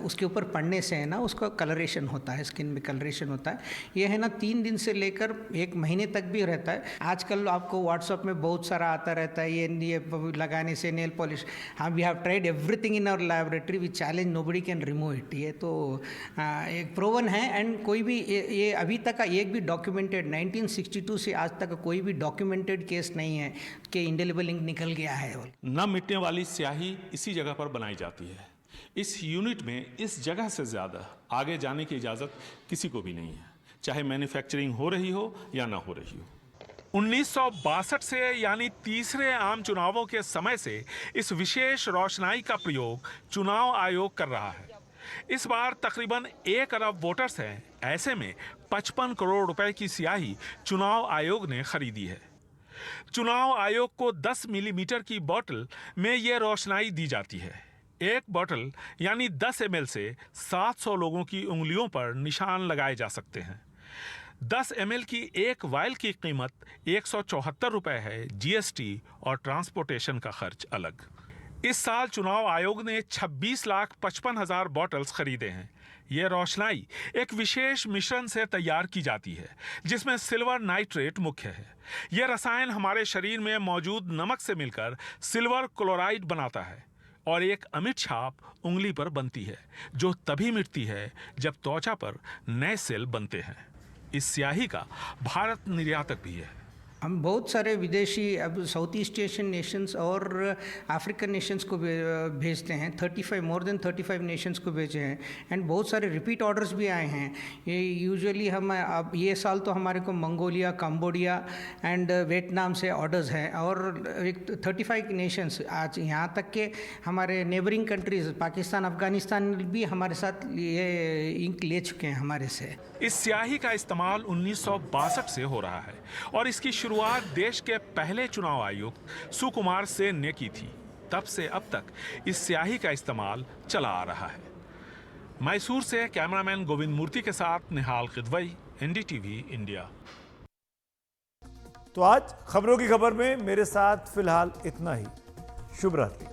उसके ऊपर पड़ने से है ना उसका कलरेशन होता है, स्किन में कलरेशन होता है। ये है ना 3 दिन से लेकर 1 महीने तक भी रहता है। आजकल आपको व्हाट्सएप में बहुत सारा आता रहता है, ये लगाने से नेल पॉलिश। हम we have tried everything in our laboratory, we challenge nobody can remove it. ये तो एक प्रूवन है एंड कोई भी ये अभी तक का एक भी डॉक्यूमेंटेड 1962 से आज तक कोई भी डॉक्यूमेंटेड केस नहीं है कि इंडेलिबल इंक निकल गया है। न मिटने वाली स्याही इसी जगह पर बनाई जाती है। इस यूनिट में इस जगह से ज़्यादा आगे जाने की इजाज़त किसी को भी नहीं है, चाहे मैन्युफैक्चरिंग हो रही हो या ना हो रही हो। 1962 से यानी तीसरे आम चुनावों के समय से इस विशेष रोशनाई का प्रयोग चुनाव आयोग कर रहा है। इस बार तकरीबन 1 अरब वोटर्स हैं। ऐसे में 55 करोड़ रुपए की स्याही चुनाव आयोग ने खरीदी है। चुनाव आयोग को 10 मिलीमीटर की बोतल में यह रोशनाई दी जाती है। एक बोतल यानी 10 ml से 700 लोगों की उंगलियों पर निशान लगाए जा सकते हैं। 10 ml की एक वायल की कीमत 174 रुपए है, जीएसटी और ट्रांसपोर्टेशन का खर्च अलग। इस साल चुनाव आयोग ने 26,55,000 बॉटल्स खरीदे हैं। यह रोशनाई एक विशेष मिश्रण से तैयार की जाती है जिसमें सिल्वर नाइट्रेट मुख्य है। यह रसायन हमारे शरीर में मौजूद नमक से मिलकर सिल्वर क्लोराइड बनाता है और एक अमिट छाप उंगली पर बनती है, जो तभी मिटती है जब त्वचा पर नए सेल बनते हैं। इस स्याही का भारत निर्यातक भी है। हम बहुत सारे विदेशी अब साउथ ईस्ट एशियन नेशंस और अफ्रीकन नेशंस को भेजते हैं। मोर देन 35 नेशंस को भेजे हैं एंड बहुत सारे रिपीट ऑर्डर्स भी आए हैं। ये यूजुअली हम अब ये साल तो हमारे को मंगोलिया, कंबोडिया एंड वियतनाम से ऑर्डर्स हैं और 35 नेशंस, आज यहाँ तक के हमारे नेबरिंग कंट्रीज पाकिस्तान, अफगानिस्तान भी हमारे साथ ये इंक ले चुके हैं हमारे से। इस स्याही का इस्तेमाल 1962 से हो रहा है और इसकी शुरुआत देश के पहले चुनाव आयुक्त सुकुमार सेन ने की थी। तब से अब तक इस स्याही का इस्तेमाल चला आ रहा है। मैसूर से कैमरामैन गोविंद मूर्ति के साथ निहाल किदवई, एनडीटीवी इंडिया। तो आज खबरों की खबर में मेरे साथ फिलहाल इतना ही। शुभ रात्रि।